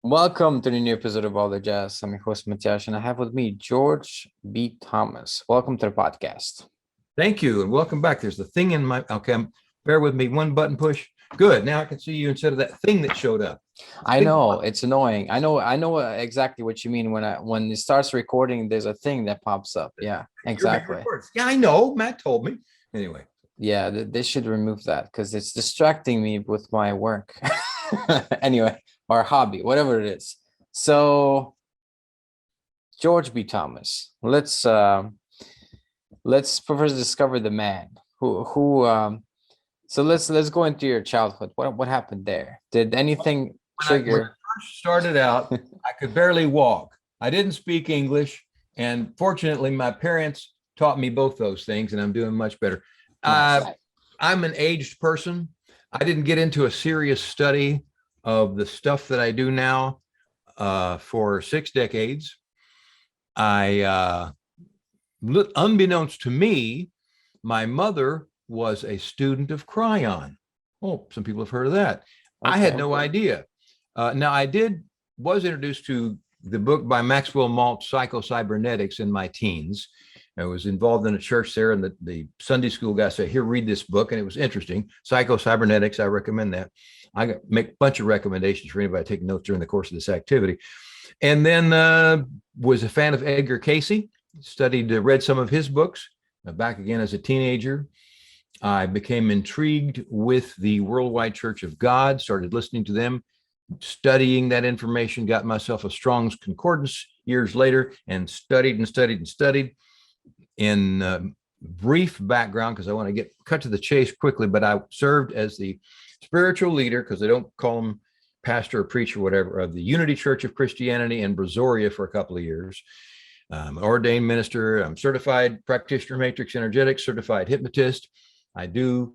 Welcome to the new episode of All the Jazz. I'm your host, Matthias, and I have with me George B. Thomas. Welcome to the podcast. Thank you, and welcome back. There's the thing in my, okay, bear with me, one button push. Good, now I can see you instead of that thing that showed up. I know, it's annoying. I know exactly what you mean. When it starts recording, there's a thing that pops up. Yeah, exactly. Yeah, I know, Matt told me. Anyway. Yeah, they should remove that because it's distracting me with my work. Anyway, or hobby, whatever it is. So, George B. Thomas, let's first discover the man so let's go into your childhood. What happened there? Did anything trigger? When I first started out, I could barely walk. I didn't speak English, and fortunately, my parents taught me both those things, and I'm doing much better. Nice. I'm an aged person. I didn't get into a serious study of the stuff that I do now for 6 decades. Unbeknownst to me, my mother was a student of Cryon. Oh, some people have heard of that. Okay. I had no idea. Now, was introduced to the book by Maxwell Maltz, Psycho-Cybernetics, in my teens. I was involved in a church there, and the Sunday school guy said, "Here, read this book," and it was interesting. Psycho-Cybernetics, I recommend that. I make a bunch of recommendations for anybody taking notes during the course of this activity. And then was a fan of Edger Cayce, read some of his books. Back again as a teenager, I became intrigued with the Worldwide Church of God, started listening to them, studying that information, got myself a Strong's Concordance years later, and studied. In brief background, because I want to cut to the chase quickly, but I served as the spiritual leader, because they don't call him pastor or preacher or whatever, of the Unity Church of Christianity in Brazoria for a couple of years. I'm an ordained minister. I'm certified practitioner, MatrixEnergetics, certified hypnotist. I do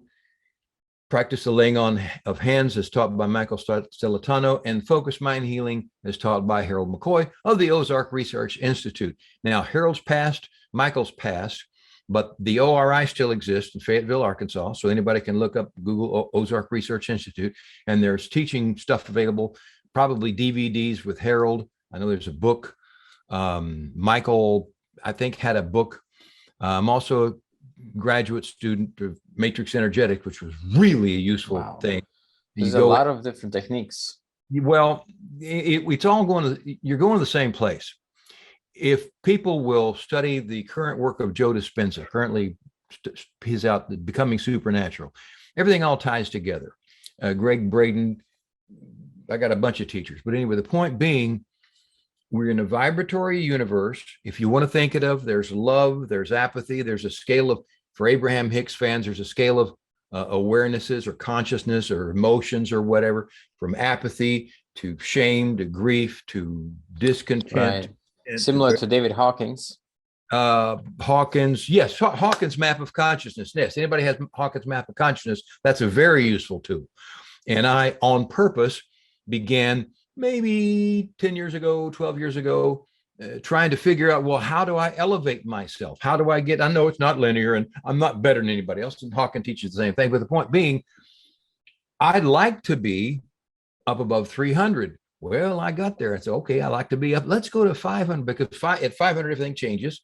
practice the laying on of hands as taught by Michael Stellitano, and focused mind healing as taught by Harold McCoy of the Ozark Research Institute. Now, Harold's passed, Michael's passed, but the ORI still exists in Fayetteville, Arkansas. So anybody can look up, Google Ozark Research Institute, and there's teaching stuff available, probably DVDs with Harold. I know there's a book. Michael, I think, had a book. I'm also a graduate student of MatrixEnergetics, which was really a useful thing. There's a lot of different techniques. Well, it's all you're going to the same place. If people will study the current work of Joe Dispenza, currently he's out Becoming Supernatural, everything all ties together. Greg Braden, I got a bunch of teachers, but anyway, the point being, we're in a vibratory universe. If you want to think it of, there's love, there's apathy, there's a scale of, for Abraham Hicks fans, there's a scale of awarenesses or consciousness or emotions or whatever, from apathy to shame to grief to discontent. Right. Similar to David Hawkins. Yes, Hawkins' map of consciousness. Yes, anybody has Hawkins' map of consciousness, that's a very useful tool. And I, on purpose, began maybe 10 years ago, 12 years ago, trying to figure out, well, how do I elevate myself? How do I I know it's not linear, and I'm not better than anybody else, and Hawkins teaches the same thing, but the point being, I'd like to be up above 300. Well, I got there. I said, okay, I like to be up. Let's go to 500, because at 500, everything changes.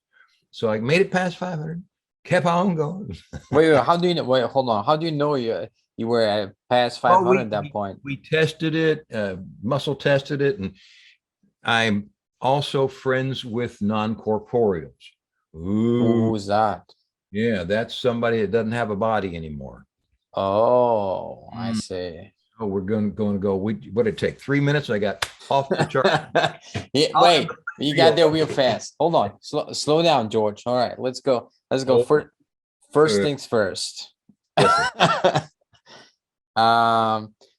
So I made it past 500, kept on going. Wait, how do you know? Wait, hold on. How do you know you were at past 500 at that point? We tested it, muscle tested it. And I'm also friends with non-corporeals. Who's that? Yeah, that's somebody that doesn't have a body anymore. Oh, I see. Oh, we're going to go. What did it take? 3 minutes? I got off the chart. Yeah, wait, you got there real fast. Hold on. Slow down, George. All right, let's go. First things first.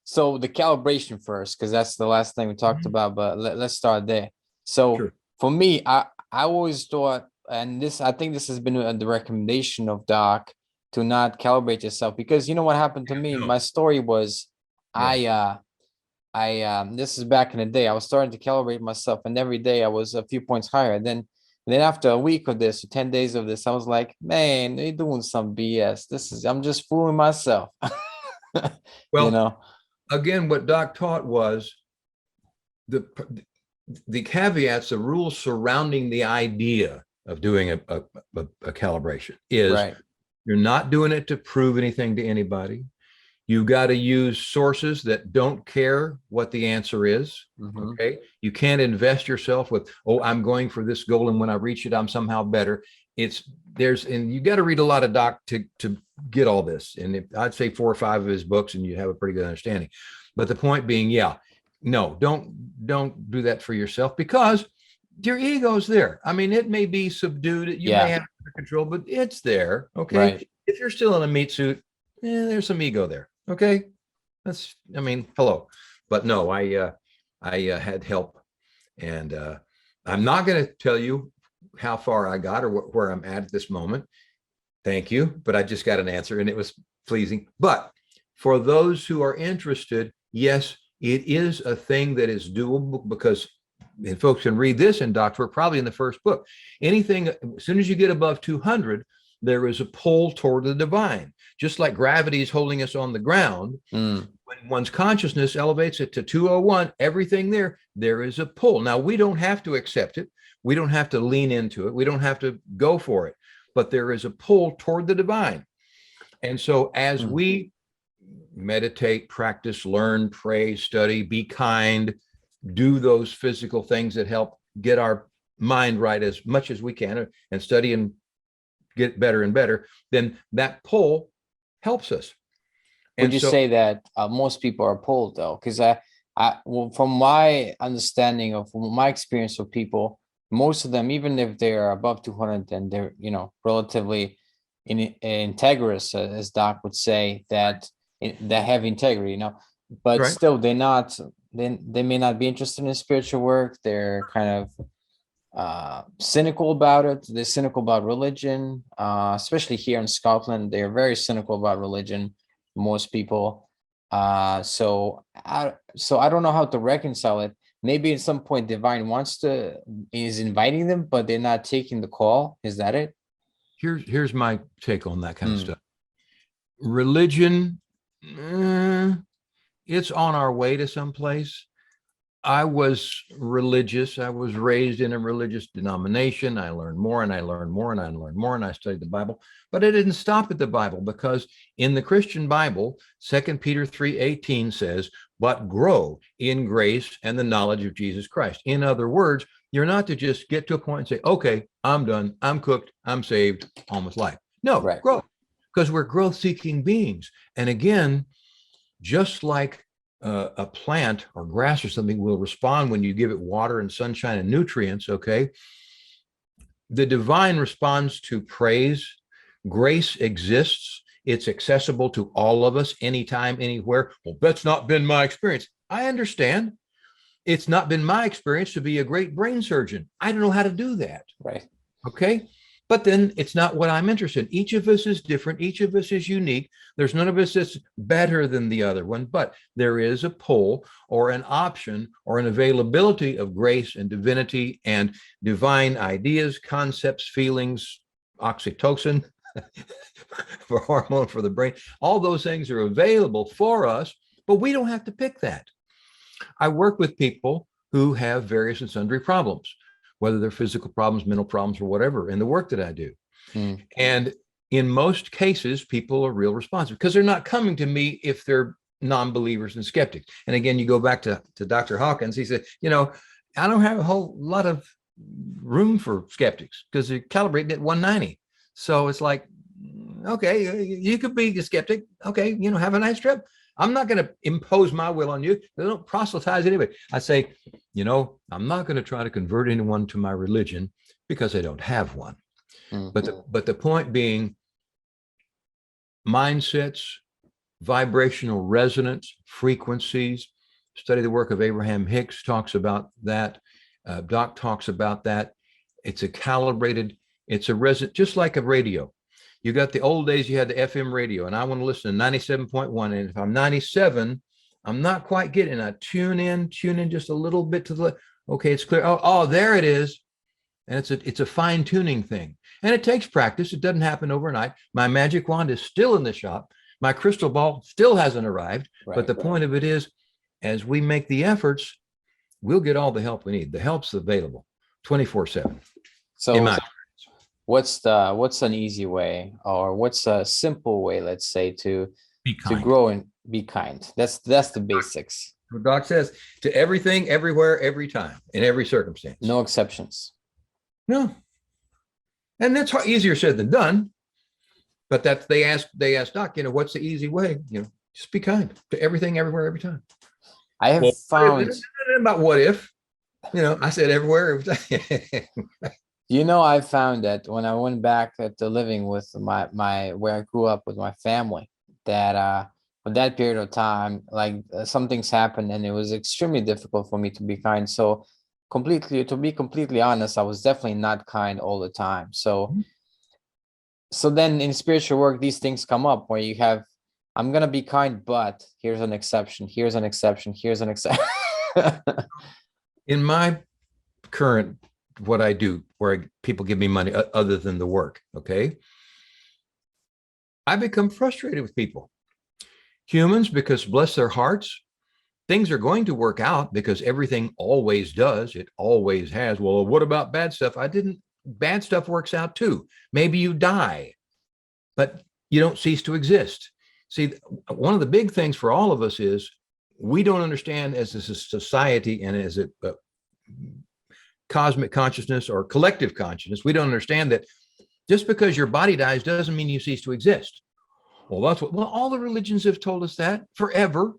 So the calibration first, because that's the last thing we talked about, but let's start there. So for me, I always thought, and I think this has been the recommendation of Doc, to not calibrate yourself, because you know what happened to me? My story was, this is back in the day, I was starting to calibrate myself, and every day I was a few points higher. Then after a week of this, or 10 days of this, I was like, man, they're doing some BS. I'm just fooling myself. Well, you know. again, what Doc taught was the caveats, the rules surrounding the idea of doing a calibration is Right. you're not doing it to prove anything to anybody. You got to use sources that don't care what the answer is. Okay. You can't invest yourself with, oh, I'm going for this goal, and when I reach it, I'm somehow better. And you got to read a lot of Doc to get all this. And I'd say 4 or 5 of his books, and you have a pretty good understanding. But the point being, no, don't do that for yourself, because your ego's there. I mean, it may be subdued. You may have control, but it's there. Okay. Right. If you're still in a meat suit, there's some ego there. Okay. Hello. But no, I had help, and I'm not going to tell you how far I got or where I'm at this moment. Thank you. But I just got an answer, and it was pleasing. But for those who are interested, yes, it is a thing that is doable, because, and folks can read this in Doc's work, probably in the first book. Anything, as soon as you get above 200, there is a pull toward the divine. Just like gravity is holding us on the ground, when one's consciousness elevates it to 201, everything there is a pull. Now, we don't have to accept it. We don't have to lean into it. We don't have to go for it. But there is a pull toward the divine. And so as we meditate, practice, learn, pray, study, be kind, do those physical things that help get our mind right as much as we can, and study and get better and better, then that pull helps us. Would you say that most people are pulled, though? Because well, from my understanding of, from my experience with people, most of them, even if they're above 200, and they're, relatively integrous, as Doc would say, that they have integrity, but still they're not. They may not be interested in spiritual work. They're kind of cynical about it. They're cynical about religion, especially here in Scotland. They're very cynical about religion, most people. So I don't know how to reconcile it. Maybe at some point divine is inviting them, but they're not taking the call. Is that it? Here's my take on that kind of stuff. Religion, it's on our way to someplace. I was religious. I was raised in a religious denomination. I learned more, and I learned more, and I learned more, and I studied the Bible. But I didn't stop at the Bible, because in the Christian Bible, 2 Peter 3:18 says, but grow in grace and the knowledge of Jesus Christ. In other words, you're not to just get to a point and say, okay, I'm done, I'm cooked, I'm saved, on with life. No, grow, because we're growth-seeking beings. And again, just like a plant or grass or something will respond when you give it water and sunshine and nutrients, okay? The divine responds to praise. Grace exists. It's accessible to all of us, anytime, anywhere. Well, that's not been my experience. I understand. It's not been my experience to be a great brain surgeon. I don't know how to do that. Right. Okay. But then it's not what I'm interested in. Each of us is different. Each of us is unique. There's none of us that's better than the other one, but there is a pull or an option or an availability of grace and divinity and divine ideas, concepts, feelings, oxytocin for hormone for the brain. All those things are available for us, but we don't have to pick that. I work with people who have various and sundry problems, whether they're physical problems, mental problems, or whatever, in the work that I do. And in most cases, people are real responsive, because they're not coming to me if they're non-believers and skeptics. And again, you go back to Dr. Hawkins. He said, I don't have a whole lot of room for skeptics, because they're calibrating at 190. So it's like, okay, you could be a skeptic. Okay, have a nice trip. I'm not going to impose my will on you. They don't proselytize anybody. I say, I'm not going to try to convert anyone to my religion, because I don't have one. But the point being, mindsets, vibrational resonance, frequencies. Study the work of Abraham Hicks talks about that. Doc talks about that. It's a calibrated, it's a resonant, just like a radio. You got the old days, you had the FM radio, and I want to listen to 97.1. And if I'm 97, I'm not quite getting, I tune in just a little bit to the, okay, it's clear. Oh, there it is. And it's a fine tuning thing. And it takes practice. It doesn't happen overnight. My magic wand is still in the shop, My crystal ball still hasn't arrived. Right. But the point of it is, as we make the efforts, we'll get all the help we need. The help's available 24/7. So what's an easy way, or what's a simple way, let's say, to grow and be kind? That's the basics. What Doc says, to everything, everywhere, every time, in every circumstance. No exceptions. No. And that's easier said than done. But that's they asked Doc, what's the easy way? Just be kind to everything, everywhere, every time. I have found about what if, I said everywhere, every time. I found that when I went back to living with my where I grew up with my family, that for that period of time, like some things happened and it was extremely difficult for me to be kind. So to be completely honest, I was definitely not kind all the time. So then in spiritual work, these things come up where you have, I'm going to be kind, but here's an exception, here's an exception, here's an exception. In my current, what I do, where people give me money other than the work, okay, I become frustrated with people. Humans, because bless their hearts, things are going to work out because everything always does. It always has. Well, what about bad stuff? Bad stuff works out too. Maybe you die, but you don't cease to exist. See, one of the big things for all of us is we don't understand as a society and as a cosmic consciousness or collective consciousness, we don't understand that just because your body dies doesn't mean you cease to exist. Well, all the religions have told us that forever,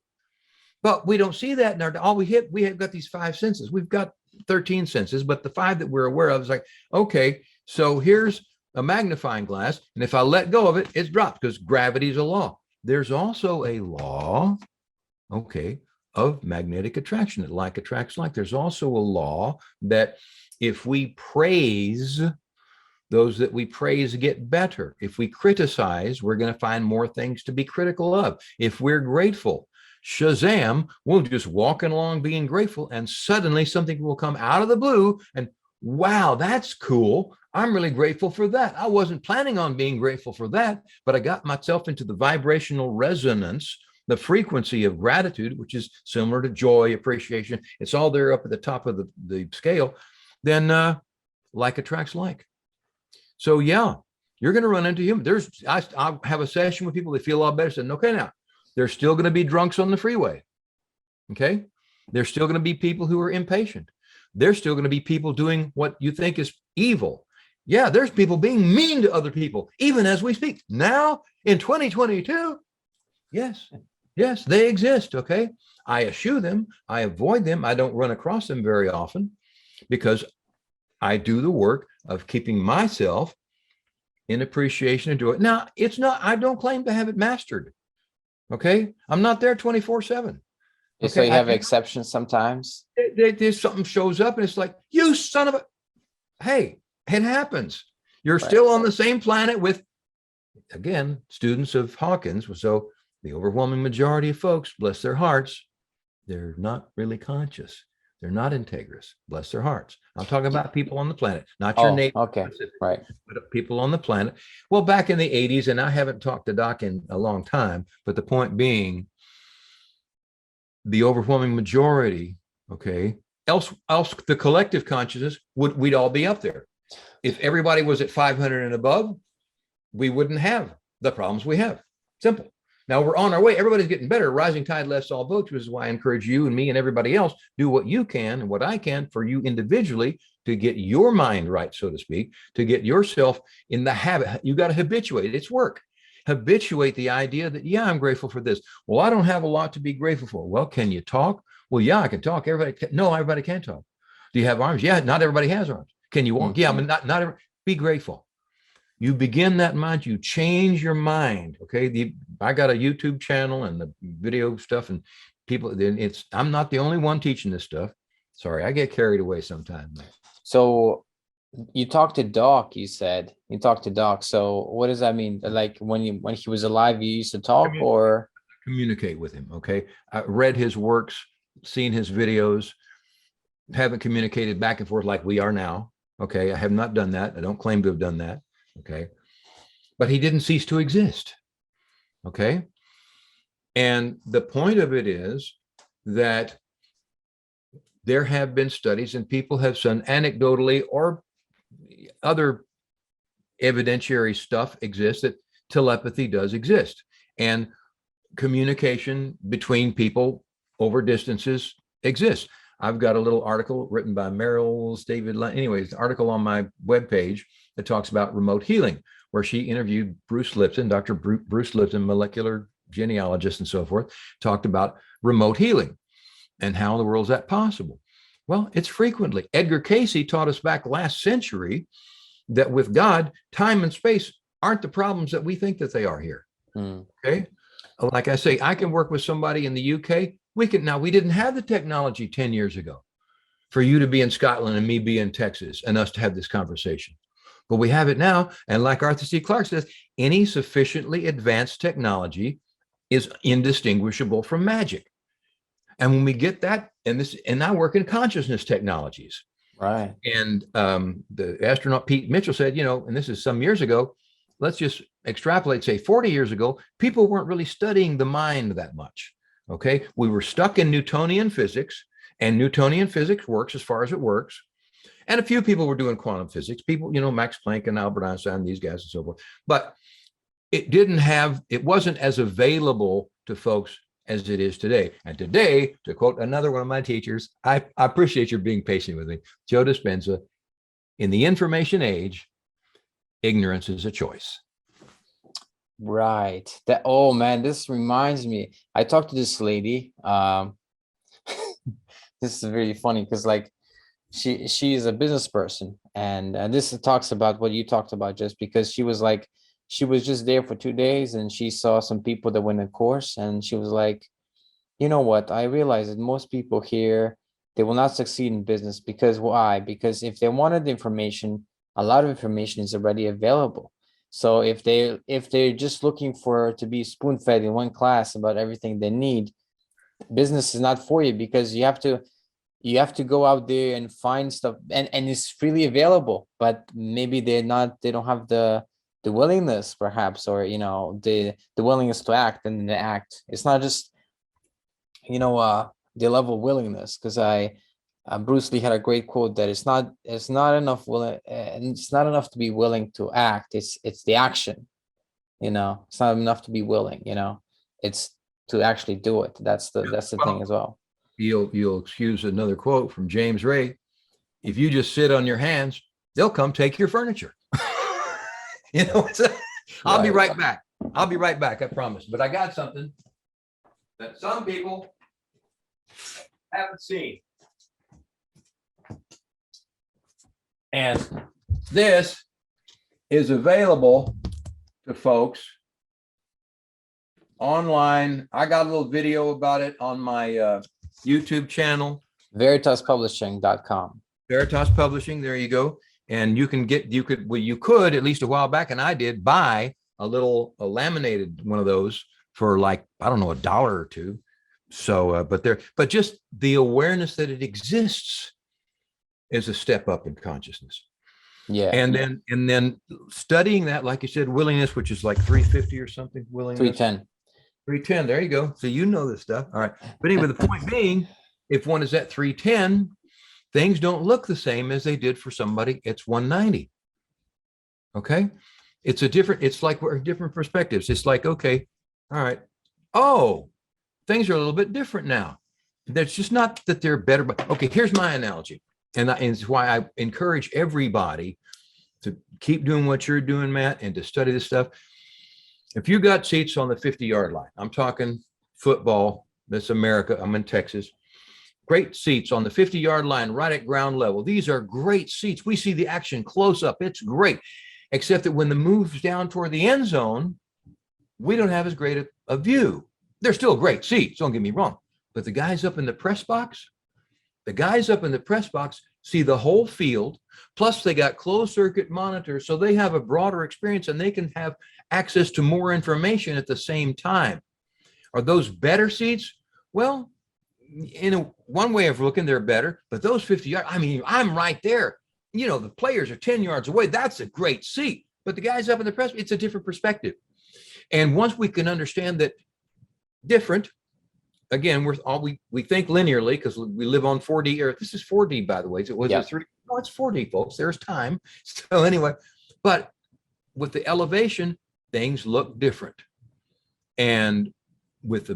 but we don't see that in we have got these 5 senses. We've got 13 senses, but the 5 that we're aware of is like, okay, so here's a magnifying glass, and if I let go of it, it's dropped because gravity is a law. There's also a law, okay, of magnetic attraction, that like attracts like. There's also a law that if we praise, those that we praise get better. If we criticize, we're going to find more things to be critical of. If we're grateful, Shazam, we'll just walking along being grateful, and suddenly something will come out of the blue, and wow, that's cool. I'm really grateful for that. I wasn't planning on being grateful for that, but I got myself into the vibrational resonance, the frequency of gratitude, which is similar to joy, appreciation. It's all there up at the top of the scale. Then like attracts like. So yeah, you're going to run into him. I have a session with people that feel a lot better. Said, okay, now there's still going to be drunks on the freeway. Okay. There's still going to be people who are impatient. There's still going to be people doing what you think is evil. Yeah. There's people being mean to other people, even as we speak now in 2022. Yes. Yes, they exist. Okay. I eschew them. I avoid them. I don't run across them very often because I do the work of keeping myself in appreciation and joy. Now, I don't claim to have it mastered. Okay. I'm not there 24/7. Okay? So you have exceptions sometimes. There's something shows up and it's like, you son of a, hey, it happens. You're still on the same planet with, again, students of Hawkins. So the overwhelming majority of folks, bless their hearts, they're not really conscious. They're not integrous, bless their hearts. I'm talking about people on the planet, not your neighbor. Okay, right. But people on the planet. Well, back in the 80s, and I haven't talked to Doc in a long time, but the point being, the overwhelming majority, okay, else the collective consciousness, we'd all be up there. If everybody was at 500 and above, we wouldn't have the problems we have. Simple. Now we're on our way. Everybody's getting better. Rising tide lifts all boats, which is why I encourage you and me and everybody else, do what you can and what I can for you individually to get your mind right, so to speak, to get yourself in the habit. You got to habituate it. It's work. Habituate the idea that, yeah, I'm grateful for this. Well, I don't have a lot to be grateful for. Well, can you talk? Well, yeah, I can talk. No, everybody can talk. Do you have arms? Yeah, not everybody has arms. Can you walk? Yeah, but not everybody. Be grateful. You begin that mind, you change your mind. Okay. I got a YouTube channel and the video stuff, and people, I'm not the only one teaching this stuff. Sorry, I get carried away sometimes. So you talked to Doc, you said. You talked to Doc. So what does that mean? Like when he was alive, you used to talk or communicate with him? Okay. I read his works, seen his videos, haven't communicated back and forth like we are now. Okay. I have not done that. I don't claim to have done that. Okay. But he didn't cease to exist. Okay. And the point of it is that there have been studies and people have shown anecdotally or other evidentiary stuff exists that telepathy does exist. And communication between people over distances exists. I've got a little article written by Merrill's David. Anyways, the article on my webpage that talks about remote healing, where she interviewed Bruce Lipton, Dr. Bruce Lipton, molecular genealogist and so forth, talked about remote healing and how in the world is that possible? Well, it's frequently. Edgar Cayce taught us back last century that with God, time and space aren't the problems that we think that they are here. Okay. Like I say, I can work with somebody in the UK. We didn't have the technology 10 years ago for you to be in Scotland and me be in Texas and us to have this conversation. But we have it now. And like Arthur C. Clarke says, any sufficiently advanced technology is indistinguishable from magic. And when we get that, and I work in consciousness technologies. Right. And the astronaut Pete Mitchell said, and this is some years ago, let's just extrapolate, say 40 years ago, people weren't really studying the mind that much. Okay. We were stuck in Newtonian physics, and Newtonian physics works as far as it works. And a few people were doing quantum physics, people, Max Planck and Albert Einstein, these guys and so forth. But it wasn't as available to folks as it is today. And today, to quote another one of my teachers, I appreciate your being patient with me, Joe Dispenza, in the information age, ignorance is a choice. Right. Oh man, this reminds me. I talked to this lady. This is very funny because like she is a business person, and this talks about what you talked about, just because she was just there for 2 days and she saw some people that went a course, and she was like, you know what? I realized that most people here, they will not succeed in business because why? Because if they wanted the information, a lot of information is already available. So if they're just looking to be spoon-fed in one class about everything they need, business is not for you, because you have to go out there and find stuff, and it's freely available, but maybe they don't have the willingness, perhaps, or the willingness to act, and the act. It's not just the level of willingness, because Bruce Lee had a great quote that it's not enough to be willing to act. It's the action. It's not enough to be willing. It's to actually do it. That's the thing as well. You'll excuse another quote from James Ray. If you just sit on your hands, they'll come take your furniture. I'll be right back. I promise. But I got something that some people haven't seen. And this is available to folks online. I got a little video about it on my YouTube channel. VeritasPublishing.com. Veritas Publishing, there you go. And you could at least a while back, and I did, buy a laminated one of those for like, I don't know, $1 or $2. So, but just the awareness that it exists is a step up in consciousness. Yeah. And then studying that, like you said, willingness, which is like 350 or something, willingness. 310. There you go. So this stuff. All right. But anyway, the point being, if one is at 310, things don't look the same as they did for somebody. It's 190. Okay. It's like we're different perspectives. It's like, okay, all right. Oh, things are a little bit different now. That's just not that they're better, but okay, here's my analogy. And it's why I encourage everybody to keep doing what you're doing, Matt, and to study this stuff. If you got seats on the 50-yard line, I'm talking football, that's America, I'm in Texas. Great seats on the 50-yard line, right at ground level. These are great seats. We see the action close up. It's great. Except that when the move's down toward the end zone, we don't have as great a view. They're still great seats, don't get me wrong. But the guys up in the press box see the whole field, plus they got closed circuit monitors, so they have a broader experience and they can have access to more information at the same time. Are those better seats? Well, one way of looking, they're better, but those 50 yards, I'm right there. The players are 10 yards away. That's a great seat. But the guys up in the press, it's a different perspective. And once we can understand that different, again, we think linearly because we live on 4D Earth. This is 4D, by the way. So it was a 3D. No, it's 4D, folks. There's time. So anyway, but with the elevation, things look different. And with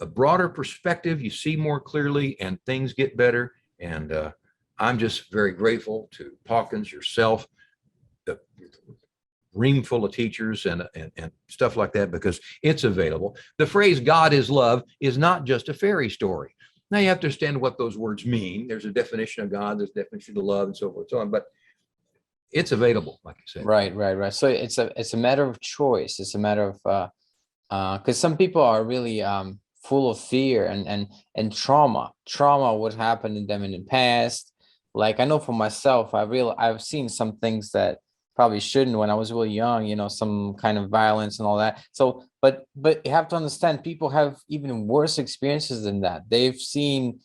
a broader perspective, you see more clearly and things get better. And I'm just very grateful to Hawkins, yourself, the room full of teachers and stuff like that, because it's available. The phrase God is love is not just a fairy story. Now you have to understand what those words mean. There's a definition of God, there's a definition of love, and so forth and so on, but it's available, like you said. Right. So it's a matter of choice. It's a matter of because some people are really full of fear and trauma. What happened to them in the past. Like I know for myself, I've seen some things that probably shouldn't when I was really young, you know, some kind of violence and all that. So, but you have to understand, people have even worse experiences than that. They've seen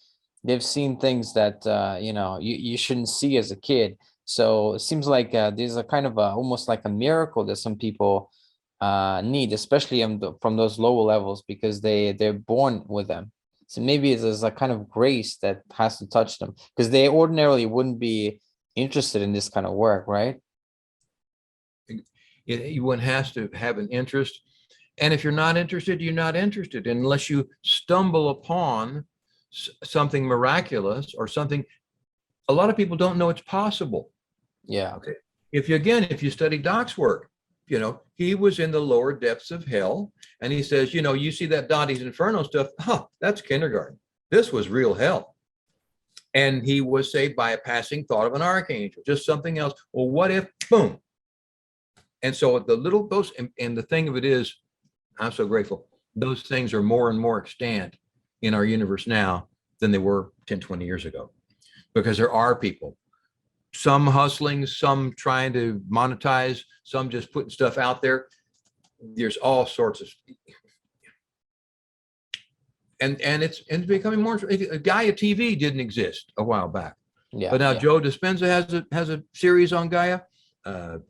things that you know, you shouldn't see as a kid. So it seems like there's a kind of almost like a miracle that some people need, especially from those lower levels, because they're born with them. So maybe there's a kind of grace that has to touch them, because they ordinarily wouldn't be interested in this kind of work, right? One has to have an interest. And if you're not interested, you're not interested unless you stumble upon something miraculous or something. A lot of people don't know it's possible. Yeah. Okay. If you study Doc's work, you know, he was in the lower depths of hell, and he says, you know, you see that Dante's Inferno stuff, that's kindergarten. This was real hell. And he was saved by a passing thought of an archangel, just something else. Well, what if, boom. And so and the thing of it is, I'm so grateful, those things are more and more extant in our universe now than they were 10, 20 years ago, because there are people, some hustling, some trying to monetize, some just putting stuff out there. There's all sorts of, and it's becoming more. Gaia TV didn't exist a while back, but now Joe Dispenza has a series on Gaia.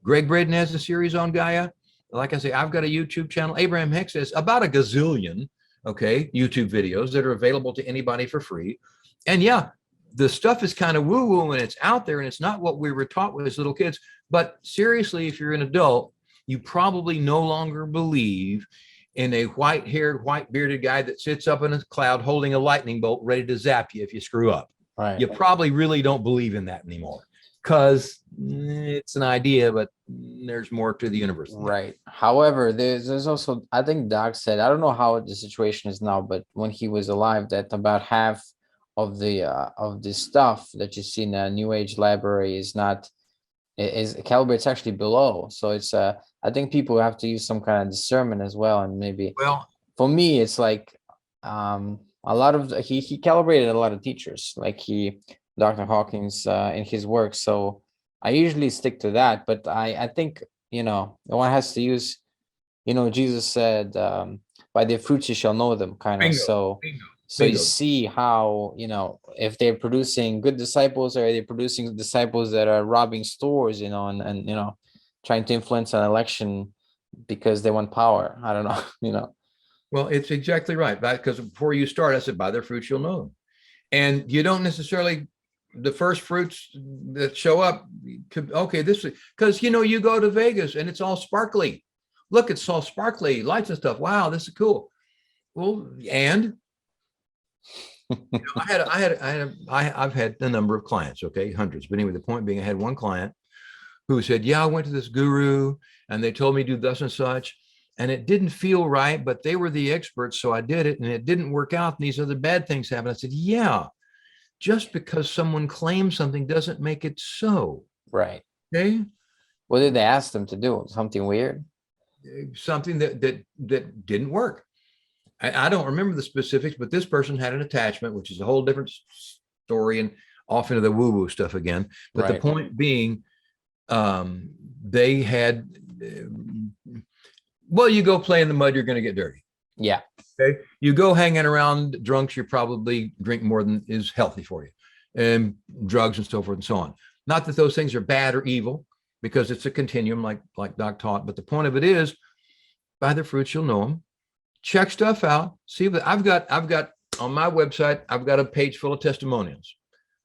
Greg Braden has a series on Gaia. Like I say, I've got a YouTube channel. Abraham Hicks has about a gazillion, YouTube videos that are available to anybody for free. And the stuff is kind of woo-woo and it's out there and it's not what we were taught as little kids. But seriously, if you're an adult, you probably no longer believe in a white-haired, white-bearded guy that sits up in a cloud holding a lightning bolt ready to zap you if you screw up. Right. You probably really don't believe in that anymore, because it's an idea, but there's more to the universe. Right. However, there's also, I think Doc said, I don't know how the situation is now, but when he was alive, that about half of the stuff that you see in the New Age library is calibrated. It's actually below. So it's I think people have to use some kind of discernment as well, and maybe. Well, for me, it's like a lot of he calibrated a lot of teachers, like Dr. Hawkins in his work. So I usually stick to that, but I think, you know, one has to use, you know, Jesus said, by their fruits you shall know them, kind of. So you see how, you know, if they're producing good disciples, or they're producing disciples that are robbing stores, you know, and you know, trying to influence an election because they want power. I don't know, you know. Well, it's exactly right. Because before you start, I said, by their fruits you'll know them. And you don't necessarily, the first fruits that show up, this is, because, you know, you go to Vegas and it's all sparkly. Look, it's all sparkly, lights and stuff. Wow, this is cool. Well, and you know, I've had a number of clients, hundreds. But anyway, the point being, I had one client who said, I went to this guru and they told me to do thus and such, and it didn't feel right, but they were the experts, so I did it, and it didn't work out, and these other bad things happened. I said, just because someone claims something doesn't make it so. Right. Okay. What did they ask them to do? Something weird? Something that didn't work. I don't remember the specifics, but this person had an attachment, which is a whole different story, and off into the woo-woo stuff again. But the point being, they had, you go play in the mud, you're going to get dirty. Yeah. Okay. You go hanging around drunks, you probably drink more than is healthy for you, and drugs and so forth and so on. Not that those things are bad or evil, because it's a continuum, like Doc taught. But the point of it is, by their fruits you'll know them. Check stuff out. See, but I've got on my website, I've got a page full of testimonials.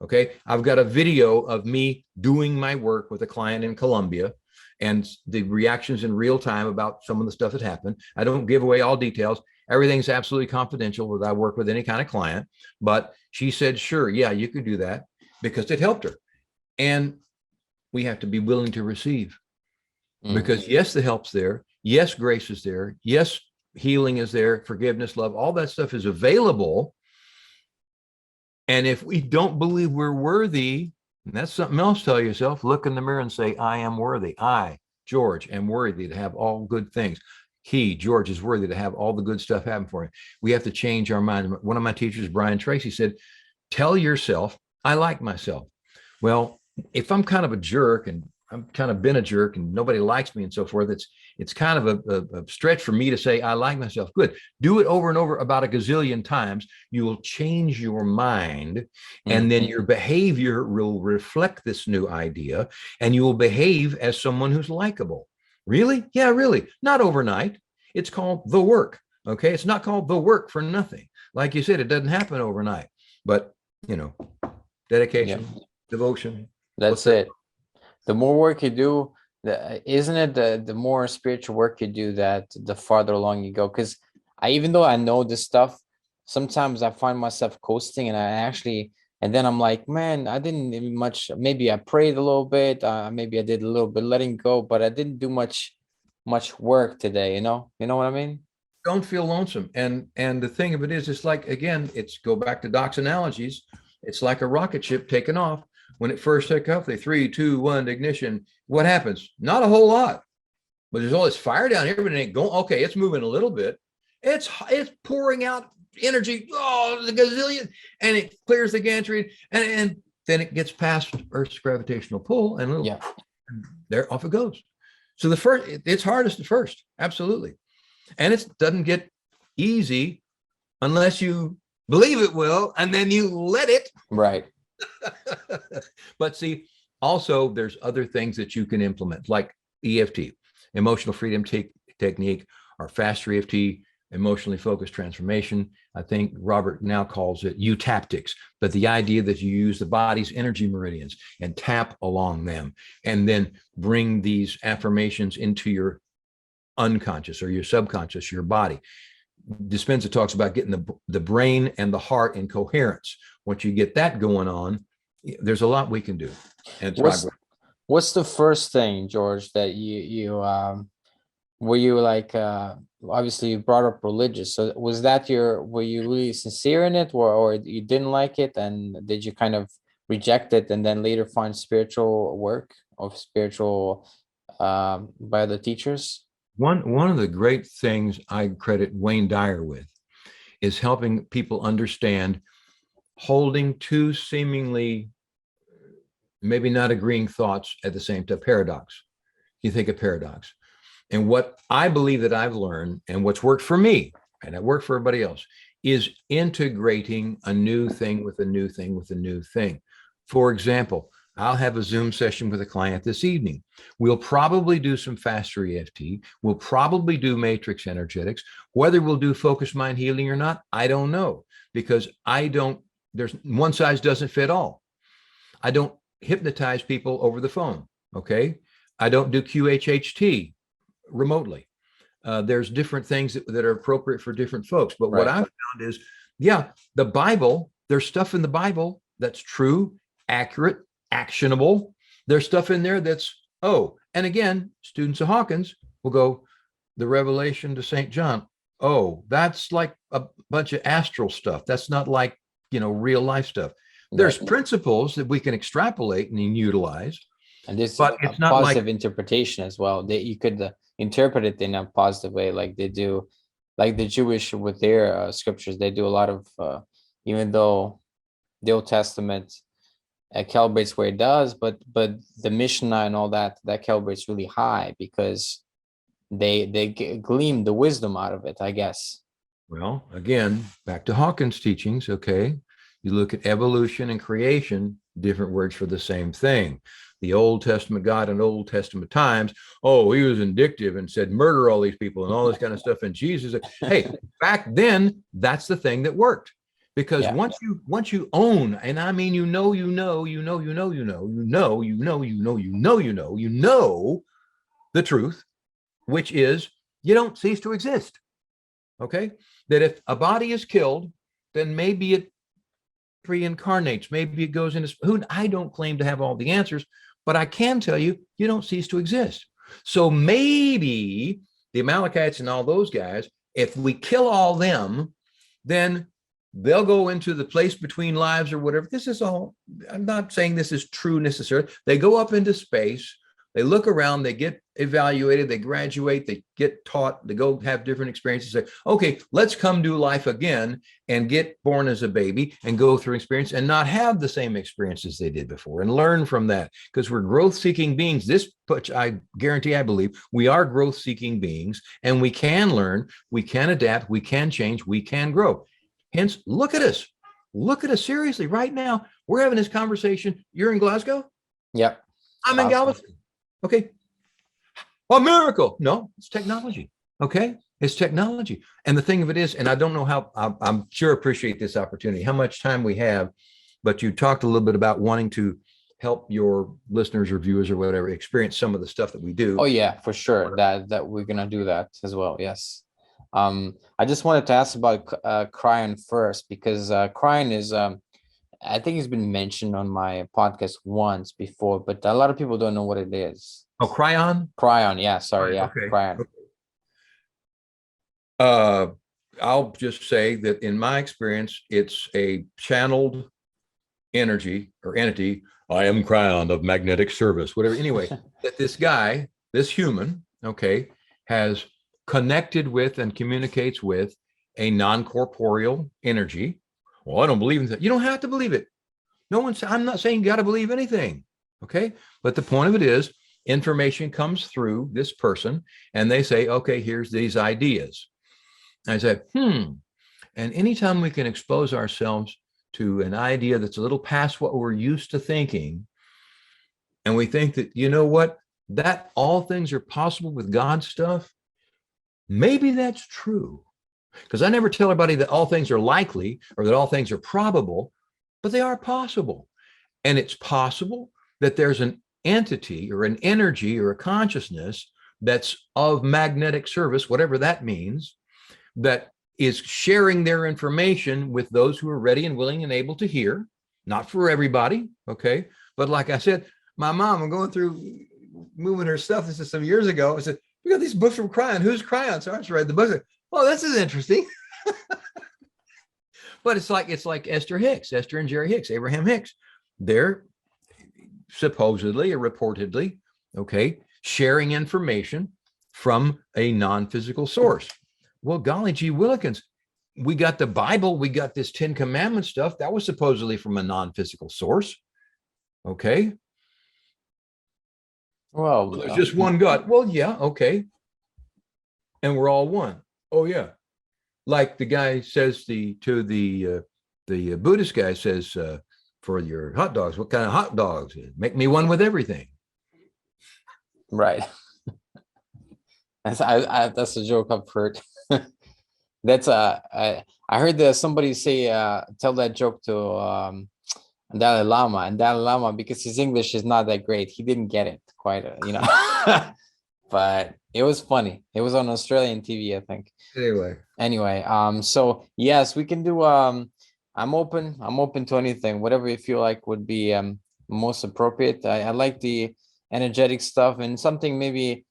Okay. I've got a video of me doing my work with a client in Colombia and the reactions in real time about some of the stuff that happened. I don't give away all details. Everything's absolutely confidential when I work with any kind of client. But she said, sure, yeah, you can do that because it helped her. And we have to be willing to receive because yes, the help's there. Yes, grace is there. Yes, healing is there. Forgiveness, love, all that stuff is available. And if we don't believe we're worthy, and that's something else, tell yourself, look in the mirror and say, I am worthy. I, George, am worthy to have all good things. He, George, is worthy to have all the good stuff happen for him. We have to change our mind. One of my teachers, Brian Tracy, said, tell yourself, I like myself. Well, if I'm kind of a jerk and I'm kind of been a jerk and nobody likes me and so forth, it's kind of a stretch for me to say, I like myself. Good. Do it over and over about a gazillion times. You will change your mind and then your behavior will reflect this new idea and you will behave as someone who's likable. Really? Yeah, really. Not overnight. It's called the work. Okay. It's not called the work for nothing. Like you said, it doesn't happen overnight, but dedication, devotion. That's it. The more work you do, isn't it the more spiritual work you do, that the farther along you go? Because even though I know this stuff, sometimes I find myself coasting and then I'm like, man, I didn't do much. Maybe I prayed a little bit. Maybe I did a little bit letting go, but I didn't do much work today. You know what I mean? Don't feel lonesome. And the thing of it is, it's like, again, go back to Doc's analogies. It's like a rocket ship taking off. When it first took off, 3, 2, 1, ignition. What happens? Not a whole lot, but there's all this fire down here, but it ain't going. Okay, it's moving a little bit. It's pouring out energy. Oh, the gazillion, and it clears the gantry, and then it gets past Earth's gravitational pull, and there off it goes. So it's hardest at first, absolutely, and it doesn't get easy unless you believe it will, and then you let it. Right. But see, also there's other things that you can implement, like EFT, emotional freedom technique, or fast EFT, emotionally focused transformation. I think Robert now calls it eutaptics, but the idea that you use the body's energy meridians and tap along them, and then bring these affirmations into your unconscious or your subconscious, your body. Dispenza talks about getting the brain and the heart in coherence. Once you get that going on, there's a lot we can do. And what's the first thing, George, that you were you like, obviously you brought up religious. So was that were you really sincere in it, or you didn't like it, and did you kind of reject it and then later find spiritual work of spiritual by other teachers? One of the great things I credit Wayne Dyer with is helping people understand holding two seemingly maybe not agreeing thoughts at the same time. Paradox. You think of paradox. And what I believe that I've learned and what's worked for me, and it worked for everybody else, is integrating a new thing with a new thing with a new thing. For example, I'll have a Zoom session with a client this evening. We'll probably do some faster EFT. We'll probably do MatrixEnergetics. Whether we'll do focused mind healing or not, I don't know, because there's one size doesn't fit all. I don't hypnotize people over the phone. Okay. I don't do QHHT remotely. There's different things that are appropriate for different folks. But what I've found is, the Bible, there's stuff in the Bible that's true, accurate, actionable. There's stuff in there that's, and again, students of Hawkins will go, the Revelation to St. John. Oh, that's like a bunch of astral stuff. That's not like, real life stuff. There's principles that we can extrapolate and utilize. And this but it's not positive interpretation as well. You could interpret it in a positive way, like they do, like the Jewish with their scriptures. They do a lot of, even though the Old Testament calibrates where it does, but the Mishnah and all that calibrates really high because they glean the wisdom out of it, I guess. Well, again, back to Hawkins' teachings. Okay, You look at evolution and creation, different words for the same thing. The Old Testament God in Old Testament times, oh, he was vindictive and said, murder all these people and all this kind of stuff. And Jesus said, hey, back then, that's the thing that worked. Because once you own, and I mean, you know the truth, which is you don't cease to exist. Okay, that if a body is killed, then maybe it reincarnates, maybe it goes into who. I don't claim to have all the answers, but I can tell you, you don't cease to exist. So maybe the Amalekites and all those guys, if we kill all them, then they'll go into the place between lives or whatever. This is all, I'm not saying this is true necessarily. They go up into space, they look around, they get evaluated, they graduate, they get taught, they go have different experiences. Say, okay, let's come do life again and get born as a baby and go through experience and not have the same experiences they did before and learn from that, because we're growth-seeking beings. This, which I guarantee, I believe, we are growth-seeking beings, and we can learn, we can adapt, we can change, we can grow. Hence, look at us. Look at us seriously right now. We're having this conversation. You're in Glasgow? Yep. I'm in Galveston. Okay. A miracle. No, it's technology. Okay. It's technology. And the thing of it is, and I don't know how, I'm sure appreciate this opportunity, how much time we have, but you talked a little bit about wanting to help your listeners or viewers or whatever experience some of the stuff that we do. Oh yeah, for sure. That we're going to do that as well. Yes. I just wanted to ask about Cryon first, because Cryon is, I think it's been mentioned on my podcast once before, but a lot of people don't know what it is. Oh, Cryon? Cryon, yeah, sorry, yeah, okay. Cryon. Okay. I'll just say that in my experience, it's a channeled energy or entity. I am Cryon of magnetic service, whatever. Anyway, that this guy, this human, okay, has connected with and communicates with a non-corporeal energy. Well, I don't believe in that. You don't have to believe it. No one's, I'm not saying you got to believe anything. Okay. But the point of it is, information comes through this person and they say, okay, here's these ideas. I said, and anytime we can expose ourselves to an idea that's a little past what we're used to thinking, and we think that, you know what, that all things are possible with God's stuff, maybe that's true. Because I never tell everybody that all things are likely or that all things are probable, but they are possible. And it's possible that there's an entity or an energy or a consciousness that's of magnetic service, whatever that means, that is sharing their information with those who are ready and willing and able to hear. Not for everybody, okay? But like I said, my mom, I'm going through moving her stuff. This is some years ago. I said, we got these books from Cryon. Who's Cryon? So I just read the book. Oh, this is interesting. But it's like Esther and Jerry Hicks, Abraham Hicks. They're supposedly or reportedly, okay, sharing information from a non-physical source. Well, golly gee willikins, we got the Bible, we got this 10 Commandments stuff that was supposedly from a non-physical source. Okay. Well, there's just one God. Well, yeah, okay. And we're all one. Oh, yeah. Like the guy says the Buddhist guy says, for your hot dogs, what kind of hot dogs? Make me one with everything. Right. That's a joke I've heard. That's I heard that somebody say tell that joke to Dalai Lama, and Dalai Lama, because his English is not that great, he didn't get it quite, but it was funny. It was on Australian TV, I think. Anyway, so yes, we can do. I'm open to anything, whatever you feel like would be most appropriate. I like the energetic stuff, and something maybe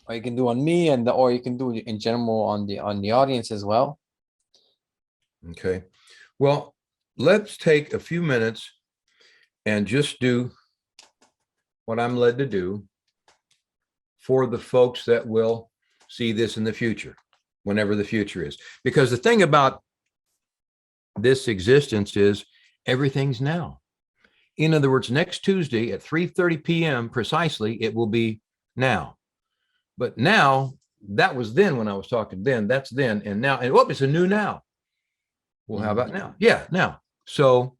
or you can do on me, or you can do in general on the audience as well. Okay, well, let's take a few minutes and just do what I'm led to do for the folks that will see this in the future, whenever the future is. Because the thing about this existence is everything's now. In other words, next Tuesday at 3:30 p.m. precisely, it will be now. But now, that was then when I was talking then, that's then, and now, and it's a new now. Well, how about now? Yeah, now. So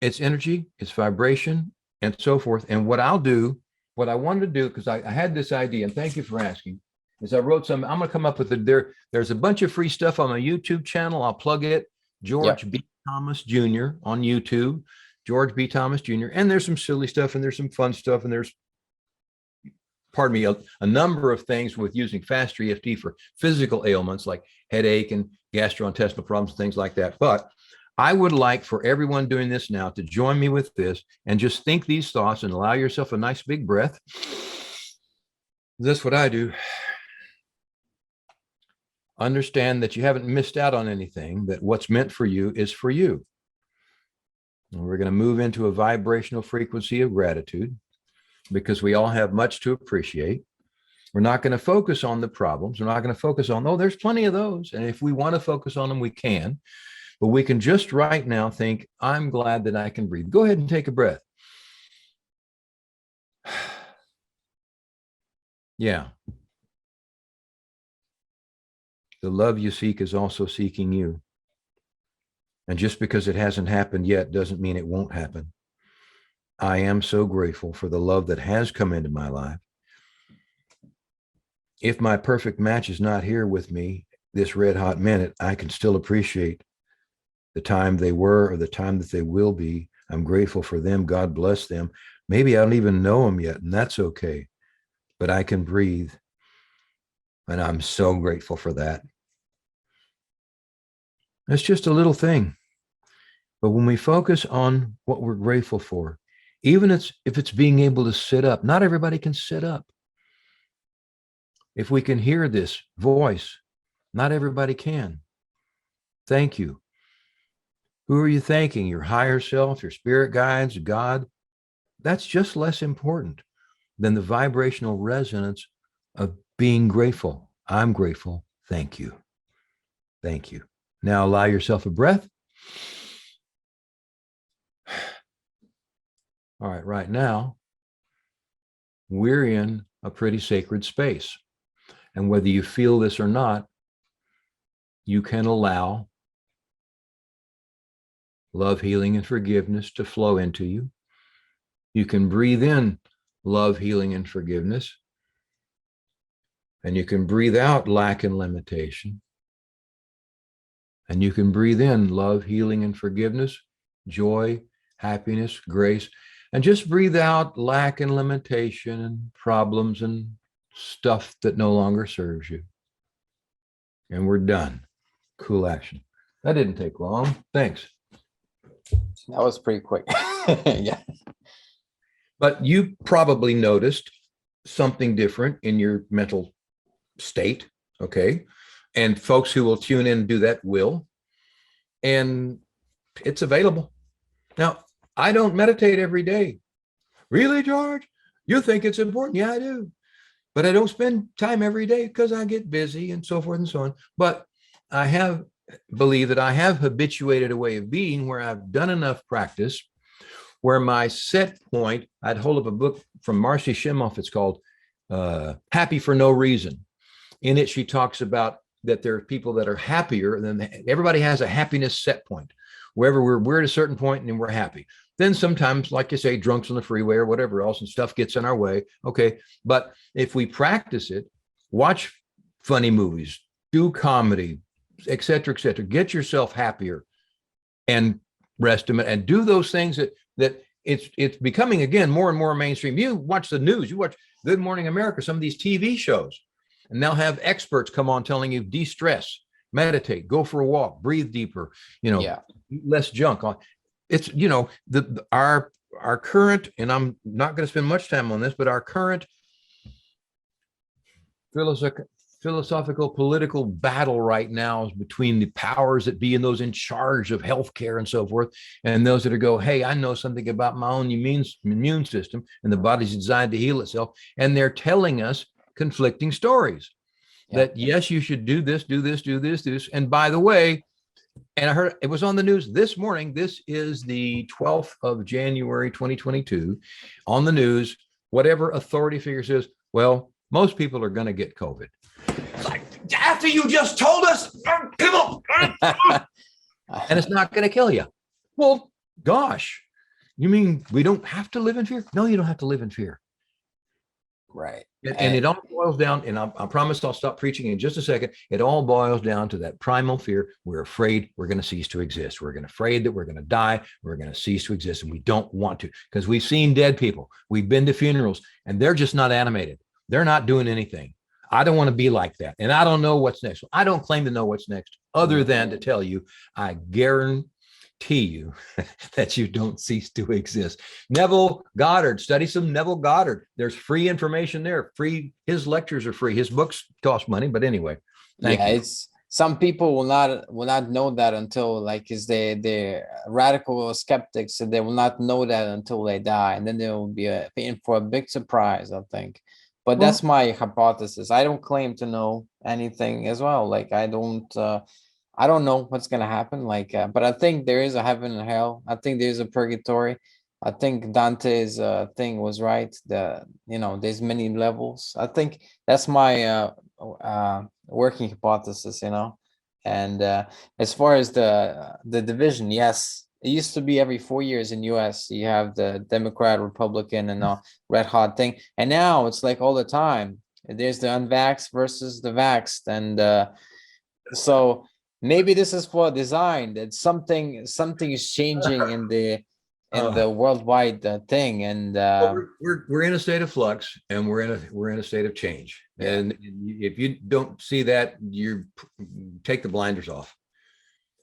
it's energy, it's vibration, and so forth. And what I wanted to do, because I had this idea, and thank you for asking, is I wrote some, I'm going to come up with there's a bunch of free stuff on my YouTube channel. I'll plug it. George B. Thomas Jr. on YouTube, George B. Thomas Jr. And there's some silly stuff, and there's some fun stuff, and there's, pardon me, a number of things with using faster EFT for physical ailments like headache and gastrointestinal problems, things like that. But I would like for everyone doing this now to join me with this and just think these thoughts and allow yourself a nice big breath. That's what I do. Understand that you haven't missed out on anything, that what's meant for you is for you. And we're going to move into a vibrational frequency of gratitude because we all have much to appreciate. We're not going to focus on the problems. We're not going to focus on, oh, there's plenty of those. And if we want to focus on them, we can. But we can just right now think, I'm glad that I can breathe. Go ahead and take a breath. Yeah. The love you seek is also seeking you. And just because it hasn't happened yet doesn't mean it won't happen. I am so grateful for the love that has come into my life. If my perfect match is not here with me this red hot minute, I can still appreciate the time they were or the time that they will be. I'm grateful for them. God bless them. Maybe I don't even know them yet, and that's okay. But I can breathe. And I'm so grateful for that. It's just a little thing. But when we focus on what we're grateful for, even if it's being able to sit up, not everybody can sit up. If we can hear this voice, not everybody can. Thank you. Who are you thanking? Your higher self, your spirit guides, God? That's just less important than the vibrational resonance of being grateful. I'm grateful. Thank you. Thank you. Now allow yourself a breath. All right, right now, we're in a pretty sacred space. And whether you feel this or not, you can allow love, healing, and forgiveness to flow into you. You can breathe in love, healing, and forgiveness. And you can breathe out lack and limitation. And you can breathe in love, healing, and forgiveness, joy, happiness, grace, and just breathe out lack and limitation and problems and stuff that no longer serves you. And we're done. Cool action. That didn't take long. Thanks. That was pretty quick. Yeah. But you probably noticed something different in your mental state, okay? And folks who will tune in and do that will. And it's available. Now, I don't meditate every day. Really, George? You think it's important? Yeah, I do. But I don't spend time every day because I get busy and so forth and so on. But I believe that I have habituated a way of being where I've done enough practice where my set point, I'd hold up a book from Marcy Shimoff. It's called Happy for No Reason. In it, she talks about that there are people that are happier than everybody has a happiness set point. Wherever we're at a certain point and we're happy. Then sometimes, like you say, drunks on the freeway or whatever else and stuff gets in our way. Okay. But if we practice it, watch funny movies, do comedy, et cetera, get yourself happier and rest of it and do those things that it's becoming, again, more and more mainstream. You watch the news, you watch Good Morning America, some of these TV shows, and they'll have experts come on telling you de-stress, meditate, go for a walk, breathe deeper, eat less junk. It's, our current, and I'm not going to spend much time on this, but our current philosophical political battle right now is between the powers that be and those in charge of healthcare and so forth, and those that go, hey, I know something about my own immune system, and the body's designed to heal itself, and they're telling us conflicting stories. That yes, you should do this, and by the way, and I heard it was on the news this morning. This is the 12th of January, 2022. On the news, whatever authority figure says, well, most people are going to get COVID. It's like, after you just told us, and it's not going to kill you. Well, gosh, you mean we don't have to live in fear? No, you don't have to live in fear. Right. And it all boils down, and I promise I'll stop preaching in just a second. It all boils down to that primal fear. We're afraid we're going to cease to exist. We're afraid that we're going to die. We're going to cease to exist. And we don't want to, because we've seen dead people. We've been to funerals and they're just not animated. They're not doing anything. I don't want to be like that. And I don't know what's next. I don't claim to know what's next, other than to tell you, I guarantee you that you don't cease to exist. Neville Goddard, study some Neville Goddard. There's free information there. Free. His lectures are free. His books cost money, but anyway. Thank you. It's some people will not know that until, like, is they're radical skeptics, and they will not know that until they die, and then they will be in for a big surprise, I think. But that's my hypothesis. I don't claim to know anything as well. Like, I don't know what's gonna happen. Like, but I think there is a heaven and hell. I think there's a purgatory. I think Dante's thing was right. There's many levels. I think that's my working hypothesis. And as far as the division, yes, it used to be every 4 years in U.S. you have the Democrat, Republican, and red hot thing, and now it's like all the time. There's the unvaxxed versus the vaxxed, and so maybe this is for design, that something is changing in the worldwide thing, and we're in a state of flux, and we're in a state of change. And if you don't see that, you take the blinders off.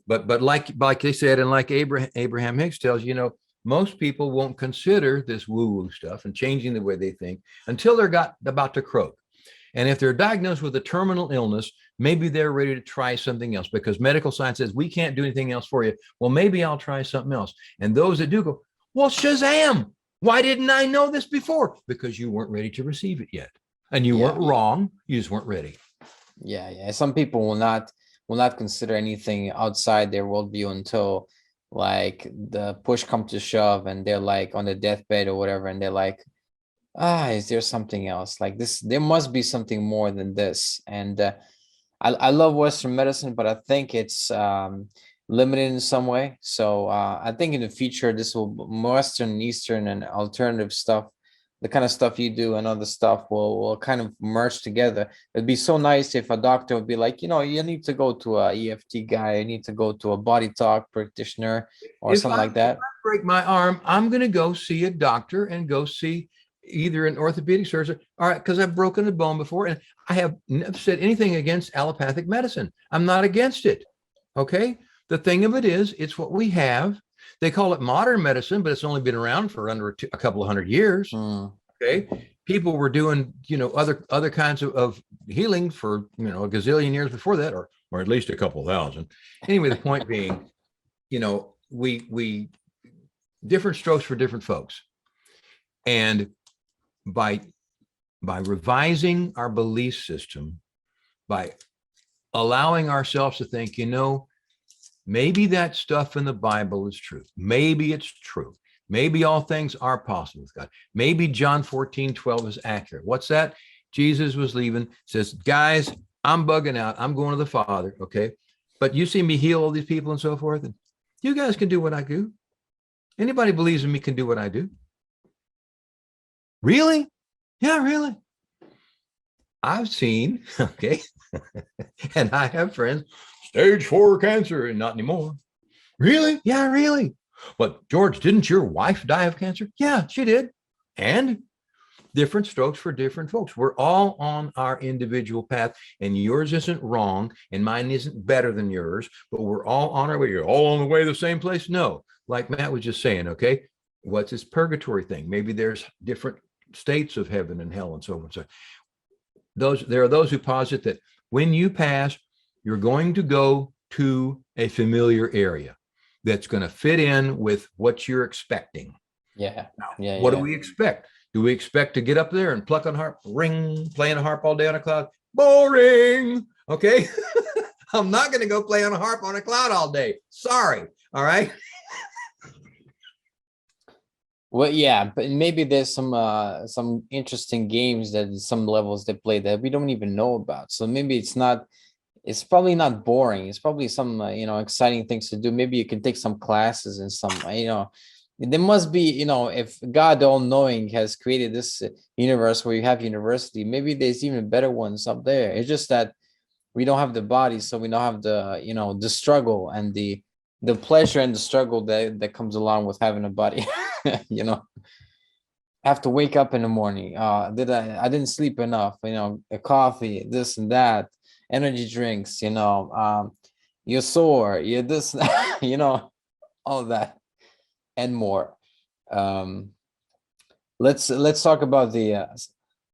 But like they said, and like Abraham Hicks tells you, most people won't consider this woo-woo stuff and changing the way they think until they're about to croak. And if they're diagnosed with a terminal illness, maybe they're ready to try something else, because medical science says we can't do anything else for you. Well, maybe I'll try something else. And those that do go, well, Shazam, why didn't I know this before? Because you weren't ready to receive it yet. And you weren't wrong. You just weren't ready. Yeah. Some people will not consider anything outside their worldview until, like, the push comes to shove, and they're like on the deathbed or whatever, and they're like, is there something else like this? There must be something more than this. And I love Western medicine, but I think it's limited in some way. So I think in the future, this will Western, Eastern, and alternative stuff, the kind of stuff you do and other stuff will kind of merge together. It'd be so nice if a doctor would be like, you need to go to a EFT guy, you need to go to a body talk practitioner or something like that. If I break my arm, I'm going to go see a doctor and go see either an orthopedic surgeon, all right, because I've broken a bone before, and I have never said anything against allopathic medicine. I'm not against it. Okay. The thing of it is, it's what we have. They call it modern medicine, but it's only been around for under a couple of 100 years. Okay. People were doing, other kinds of healing for, a gazillion years before that, or at least a couple thousand. Anyway, the point being, we different strokes for different folks. And by revising our belief system, by allowing ourselves to think, maybe that stuff in the Bible is true. Maybe it's true. Maybe all things are possible with God. Maybe John 14:12 is accurate. What's that? Jesus was leaving, says, guys, I'm bugging out. I'm going to the Father. Okay. But you see me heal all these people and so forth. And you guys can do what I do. Anybody believes in me can do what I do. Really? Yeah, really. I've seen, okay, and I have friends, stage 4 cancer, and not anymore. Really? Yeah, really. But George, didn't your wife die of cancer? Yeah, she did. And different strokes for different folks. We're all on our individual path, and yours isn't wrong, and mine isn't better than yours, but we're all on our way. You're all on the way to the same place? No. Like Matt was just saying, okay, what's this purgatory thing? Maybe there's different states of heaven and hell and so on. So there are those who posit that when you pass, you're going to go to a familiar area that's going to fit in with what you're expecting. Yeah. What do we expect? Do we expect to get up there and pluck on harp, ring, playing a harp all day on a cloud? Boring. Okay. I'm not going to go play on a harp on a cloud all day. Sorry. All right. Well, yeah, but maybe there's some interesting games that some levels they play that we don't even know about. So maybe it's not it's probably not boring. It's probably some, exciting things to do. Maybe you can take some classes and some, there must be, if God all-knowing has created this universe where you have university, maybe there's even better ones up there. It's just that we don't have the body, so we don't have the, the struggle and the pleasure and the struggle that comes along with having a body. I have to wake up in the morning. I didn't sleep enough, a coffee, this and that, energy drinks, you're sore, you're this, all that and more. Let's talk about the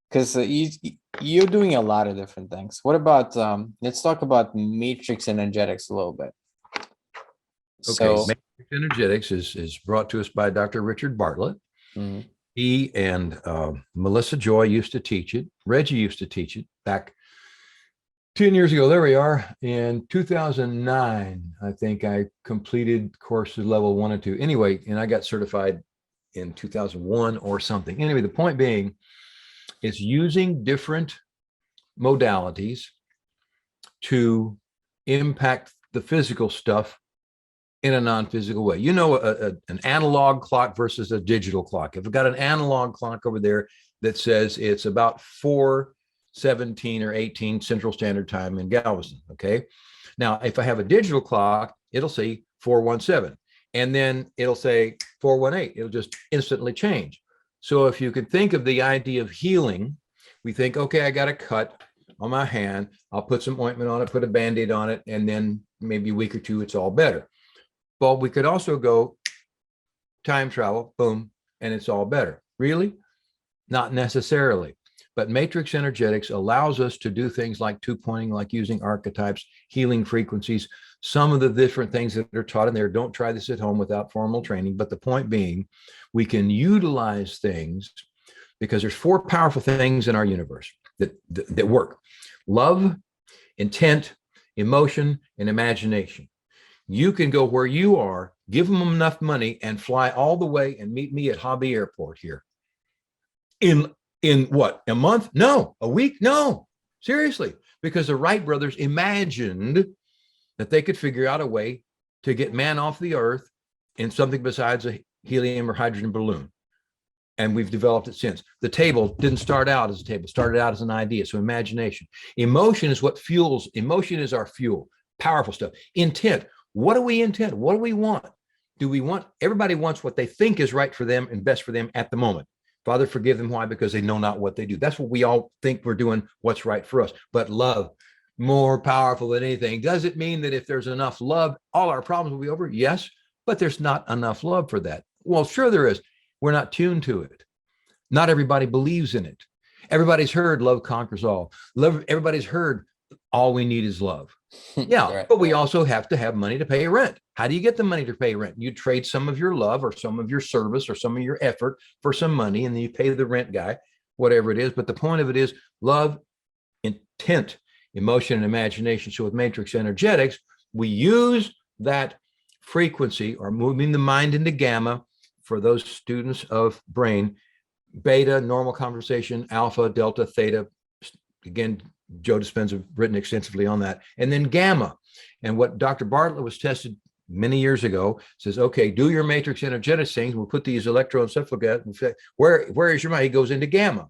because you're doing a lot of different things. What about let's talk about matrix energetics a little bit. Okay, Matrix Energetics is brought to us by Dr. Richard Bartlett. Mhm. He and Melissa Joy used to teach it. Reggie used to teach it back 10 years ago. There we are. In 2009, I think I completed courses level 1 and 2. Anyway, and I got certified in 2001 or something. Anyway, the point being, it's using different modalities to impact the physical stuff in a non-physical way. An analog clock versus a digital clock. If I've got an analog clock over there that says it's about 4:17 or 18 Central Standard Time in Galveston, okay? Now, if I have a digital clock, it'll say 4:17, and then it'll say 4:18. It'll just instantly change. So if you could think of the idea of healing, we think, okay, I got a cut on my hand. I'll put some ointment on it, put a Band-Aid on it, and then maybe a week or two, it's all better. But we could also go time travel, boom, and it's all better. Really? Not necessarily. But Matrix Energetics allows us to do things like two-pointing, like using archetypes, healing frequencies, some of the different things that are taught in there. Don't try this at home without formal training. But the point being, we can utilize things because there's 4 powerful things in our universe that work: love, intent, emotion, and imagination. You can go where you are, give them enough money, and fly all the way and meet me at Hobby Airport here. In what, a month? No. A week? No. Seriously. Because the Wright brothers imagined that they could figure out a way to get man off the earth in something besides a helium or hydrogen balloon. And we've developed it since. The table didn't start out as a table, started out as an idea. So imagination. Emotion is what fuels. Emotion is our fuel. Powerful stuff. Intent. What do we intend? What do we want? Everybody wants what they think is right for them and best for them at the moment. Father, forgive them. Why? Because they know not what they do. That's what we all think we're doing, what's right for us. But love, more powerful than anything. Does it mean that if there's enough love, all our problems will be over? Yes, but there's not enough love for that. Well, sure there is. We're not tuned to it. Not everybody believes in it. Everybody's heard love conquers all. Everybody's heard all we need is love. Yeah, right. But we also have to have money to pay rent. How do you get the money to pay rent? You trade some of your love or some of your service or some of your effort for some money, and then you pay the rent guy, whatever it is. But the point of it is love, intent, emotion, and imagination. So with Matrix Energetics, we use that frequency, or moving the mind into gamma for those students of brain, beta, normal conversation, alpha, delta, theta. Again, Joe Dispenza written extensively on that. And then gamma. And what Dr. Bartlett was tested many years ago says, okay, do your matrix energetics things. We'll put these electroencephalographs and say, where is your mind? He goes into gamma.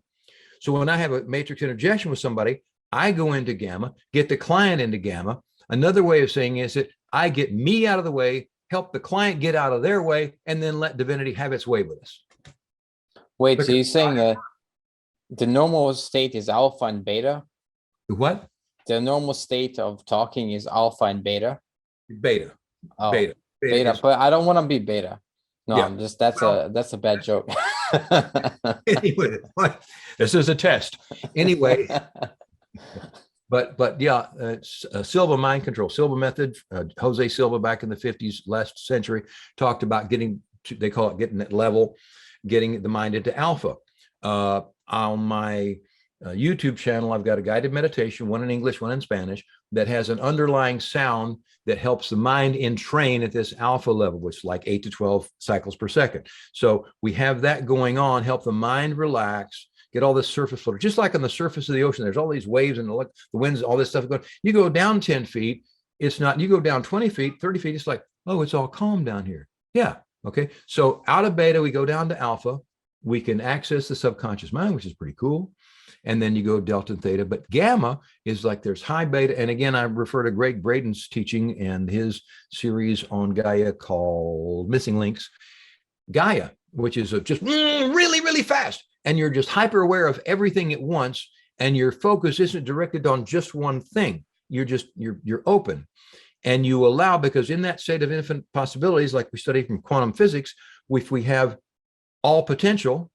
So when I have a matrix interjection with somebody, I go into gamma, get the client into gamma. Another way of saying is that I get me out of the way, help the client get out of their way, and then let divinity have its way with us. Wait, so you're saying the normal state is alpha and beta? What? The normal state of talking is alpha and beta? Beta. Oh, beta. But I don't want to be beta. No, yeah. I'm just, that's a bad joke. Anyway, this is a test. Anyway, but yeah, Silva mind control, Silva method. Jose Silva back in the 50s, last century, talked about getting to, they call it getting that level, getting the mind into alpha. On my YouTube channel, I've got a guided meditation, one in English, one in Spanish, that has an underlying sound that helps the mind entrain at this alpha level, which is like 8 to 12 cycles per second. So we have that going on, help the mind relax, get all this surface floater, just like on the surface of the ocean. There's all these waves and the winds, all this stuff going. You go down 10 feet, it's not. You go down 20 feet, 30 feet, it's like, oh, it's all calm down here. Yeah. Okay. So out of beta, we go down to alpha. We can access the subconscious mind, which is pretty cool. And then you go delta and theta. But gamma is like there's high beta. And again, I refer to Greg Braden's teaching and his series on Gaia called Missing Links. Gaia, which is just really, really fast. And you're just hyper aware of everything at once. And your focus isn't directed on just one thing. You're open. And you allow, because in that state of infinite possibilities, like we study from quantum physics, if we have all potential,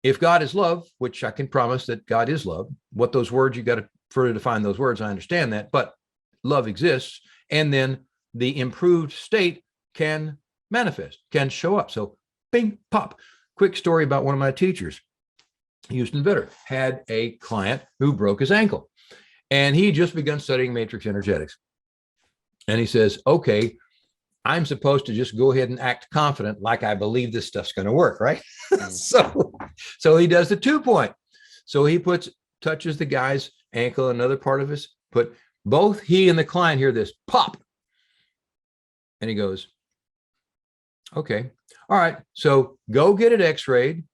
if God is love, which I can promise that God is love, what those words, you got to further define those words. I understand that, but love exists. And then the improved state can manifest, can show up. So bing, pop. Quick story about one of my teachers, Houston Vitter, had a client who broke his ankle. And he had just begun studying MatrixEnergetics. And he says, okay, I'm supposed to just go ahead and act confident, like I believe this stuff's going to work, right? so he does the 2-point. So he touches the guy's ankle, another part of his foot. Both he and the client hear this pop. And he goes, okay, all right, so go get it x-rayed.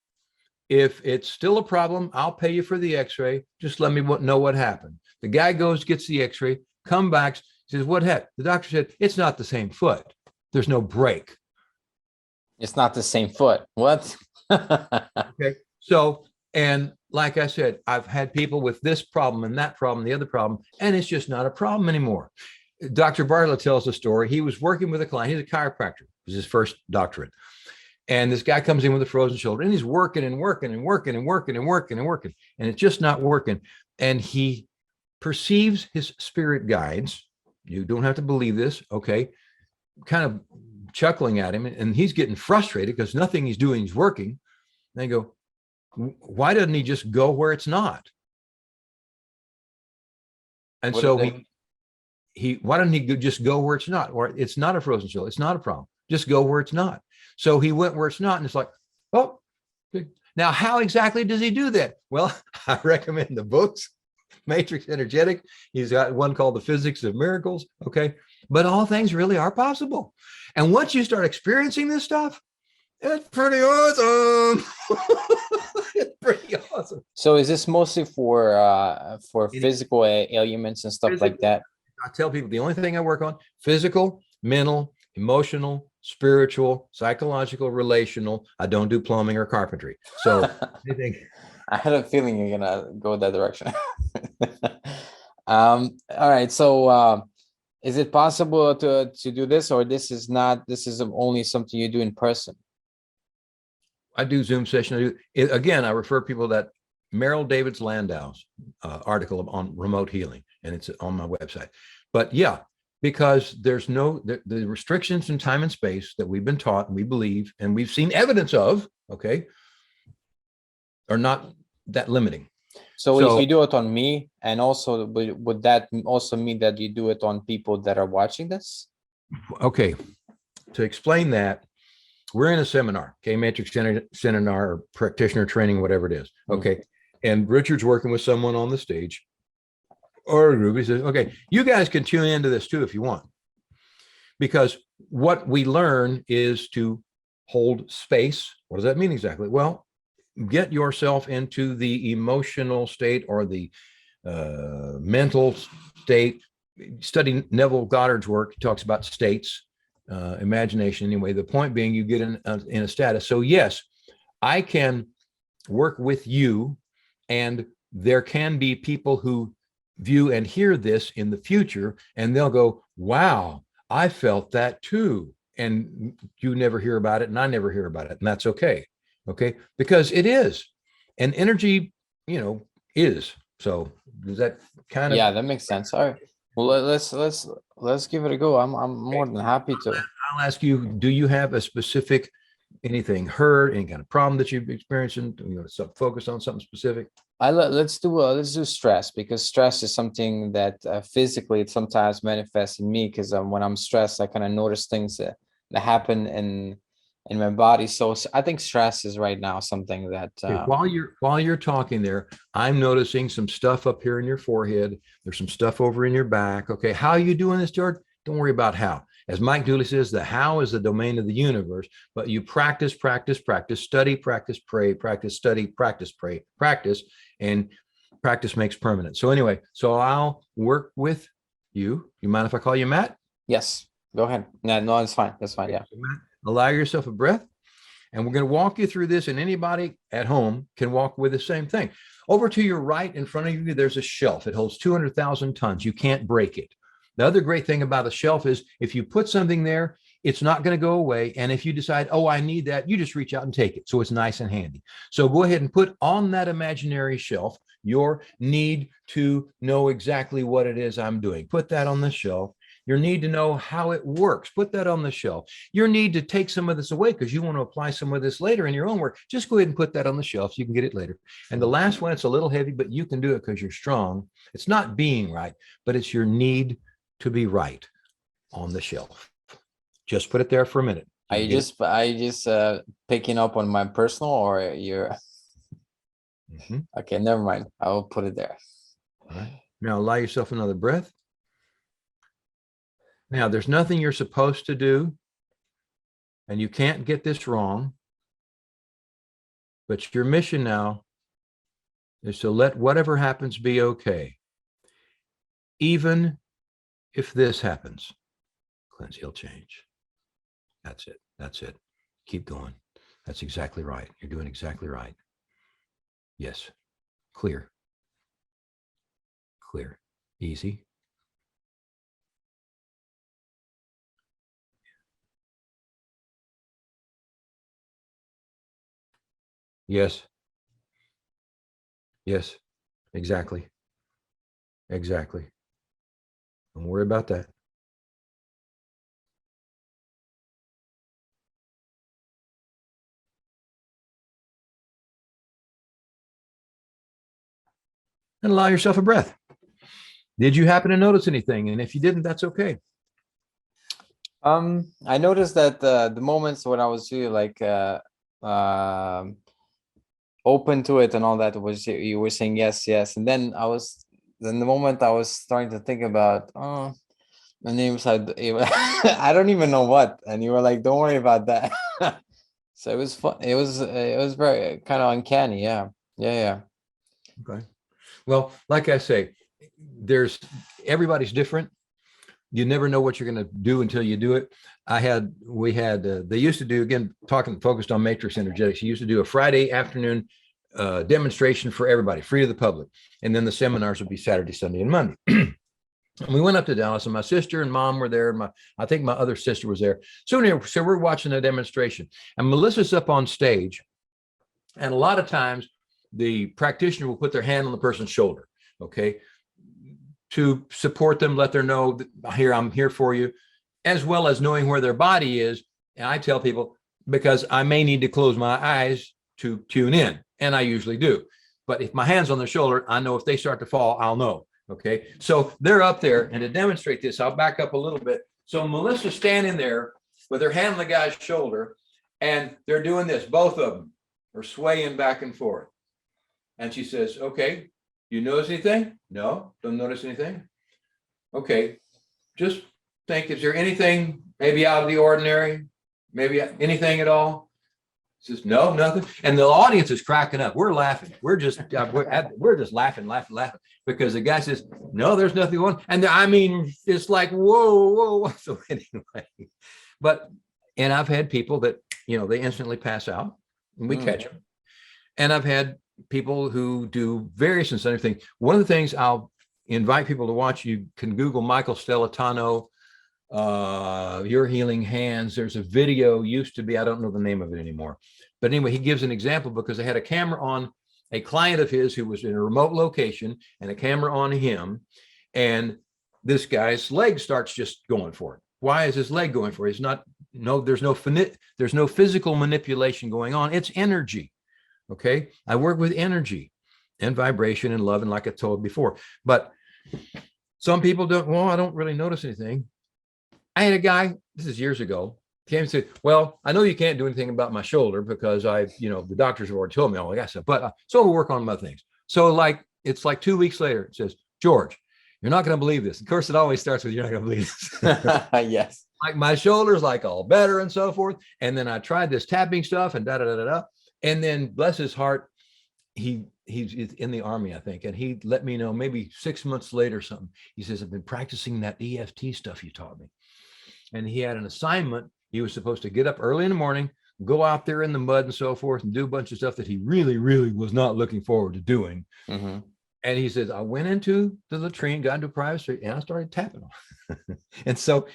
If it's still a problem, I'll pay you for the x-ray. Just let me know what happened. The guy goes, gets the x-ray, come back, says, what happened? The doctor said, it's not the same foot. There's no break. It's not the same foot. What? Okay. So, and like I said, I've had people with this problem and that problem, the other problem, and it's just not a problem anymore. Dr. Bartlett tells a story. He was working with a client. He's a chiropractor. It was his first doctorate. And this guy comes in with a frozen shoulder, and he's working and working and working and working and working and working. And it's just not working. And he perceives his spirit guides. You don't have to believe this, okay? Kind of chuckling at him, and he's getting frustrated because nothing he's doing is working. And they go, why doesn't he just go where it's not? And so why don't he just go where it's not? Or it's not a frozen shoulder. It's not a problem. Just go where it's not. So he went where it's not, and it's like, oh, now how exactly does he do that? Well, I recommend the books. MatrixEnergetics. He's got one called The Physics of Miracles. Okay. But all things really are possible. And once you start experiencing this stuff, it's pretty awesome. It's pretty awesome. So is this mostly for physical ailments and stuff like that? I tell people the only thing I work on, physical, mental, emotional, spiritual, psychological, relational. I don't do plumbing or carpentry. So anything. I had a feeling you're gonna go that direction. All right. So is it possible to do this, or this is only something you do in person? I do Zoom session. Again, I refer people to that Merrill Davids Landau's article on remote healing, and it's on my website. But yeah, because there's the restrictions in time and space that we've been taught and we believe and we've seen evidence of, okay, are not that limiting. So if you do it on me, and also would that also mean that you do it on people that are watching this? Okay, to explain that, we're in a seminar, okay, Matrix seminar, or practitioner training, whatever it is, okay, and Richard's working with someone on the stage, or a group. He says, okay, you guys can tune into this too if you want, because what we learn is to hold space. What does that mean exactly? Well, get yourself into the emotional state or the mental state. Study Neville Goddard's work. He talks about states, imagination. Anyway, the point being, you get in a status. So yes, I can work with you, and there can be people who view and hear this in the future, and they'll go, wow, I felt that too. And you never hear about it, and I never hear about it, and that's okay. Okay, because it is, and energy, is. So does that kind of? Yeah, that makes sense. All right. Well, let's give it a go. I'm more than happy to. I'll ask you: do you have a specific anything heard, any kind of problem that you've experienced, and focus on something specific? Let's do stress, because stress is something that physically it sometimes manifests in me, because when I'm stressed, I kind of notice things that happen in my body. So I think stress is right now something that Okay, while you're talking there, I'm noticing some stuff up here in your forehead. There's some stuff over in your back. Okay, how are you doing this, George? Don't worry about how. As Mike Dooley says, the how is the domain of the universe, but you practice, practice, practice, study, practice, pray, practice, study, practice, pray, practice, and practice makes permanent. So anyway, so I'll work with you. You mind if I call you Matt? Yes, go ahead. No, it's fine. That's fine. Yeah. So Matt, allow yourself a breath. And we're going to walk you through this, and anybody at home can walk with the same thing. Over to your right in front of you, there's a shelf. It holds 200,000 tons. You can't break it. The other great thing about a shelf is if you put something there, it's not going to go away. And if you decide, oh, I need that, you just reach out and take it. So it's nice and handy. So go ahead and put on that imaginary shelf your need to know exactly what it is I'm doing. Put that on the shelf. Your need to know how it works. Put that on the shelf. Your need to take some of this away because you want to apply some of this later in your own work. Just go ahead and put that on the shelf so you can get it later. And the last one, it's a little heavy, but you can do it because you're strong. It's not being right, but it's your need to be right on the shelf. Just put it there for a minute. Are you just picking up on my personal, or you're okay? Never mind. I will put it there. All right. Now allow yourself another breath. Now, there's nothing you're supposed to do, and you can't get this wrong, but your mission now is to let whatever happens be okay. Even if this happens, cleanse, heal, change. That's it. That's it. Keep going. That's exactly right. You're doing exactly right. Yes. Clear. Clear. Easy. Yes. Yes. Exactly. Exactly. Don't worry about that. And allow yourself a breath. Did you happen to notice anything? And if you didn't, that's okay. I noticed that the moments when I was really like open to it and all that, was you were saying yes, yes, and then the moment I was starting to think about, oh, my name's I don't even know what, and you were like, don't worry about that. So it was fun. It was very kind of uncanny. Yeah. Okay. Well, like I say, everybody's different. You never know what you're going to do until you do it. They used to do, again, focused on MatrixEnergetics. You used to do a Friday afternoon demonstration for everybody, free to the public. And then the seminars would be Saturday, Sunday, and Monday. And we went up to Dallas, and my sister and mom were there. And I think my other sister was there. So we're watching the demonstration, and Melissa's up on stage. And a lot of times the practitioner will put their hand on the person's shoulder, okay, to support them, let them know that I'm here for you, as well as knowing where their body is. And I tell people, because I may need to close my eyes to tune in, and I usually do. But if my hand's on their shoulder, I know if they start to fall, I'll know. Okay, so they're up there, and to demonstrate this, I'll back up a little bit. So Melissa's standing there with her hand on the guy's shoulder, and they're doing this. Both of them are swaying back and forth. And she says, okay, you notice anything? No, don't notice anything. Okay, just think, is there anything maybe out of the ordinary? Maybe anything at all? Says, no, nothing. And the audience is cracking up. We're laughing. We're just laughing, because the guy says, no, there's nothing wrong. And I mean, it's like, whoa. So anyway, and I've had people that, they instantly pass out, and we catch them. And I've had people who do various and sundry things. One of the things I'll invite people to watch, you can Google Michael Stellitano, Your Healing Hands. There's a video, used to be, I don't know the name of it anymore. But anyway, he gives an example because they had a camera on a client of his who was in a remote location, and a camera on him. And this guy's leg starts just going for it. Why is his leg going for it? There's no physical manipulation going on. It's energy. Okay. I work with energy and vibration and love, and like I told before, but some people I don't really notice anything. I had a guy, this is years ago, came and said, well, I know you can't do anything about my shoulder because the doctors have already told me all that stuff, but so we'll work on my things. So it's like 2 weeks later, it says, George, you're not going to believe this. Of course, it always starts with, you're not going to believe this. Yes. Like my shoulder's like all better and so forth. And then I tried this tapping stuff and da. And then bless his heart, he's in the Army, I think. And he let me know maybe 6 months later or something. He says, I've been practicing that EFT stuff you taught me. And he had an assignment. He was supposed to get up early in the morning, go out there in the mud and so forth, and do a bunch of stuff that he really, really was not looking forward to doing. Mm-hmm. And he says, I went into the latrine, got into a private street, and I started tapping on. And so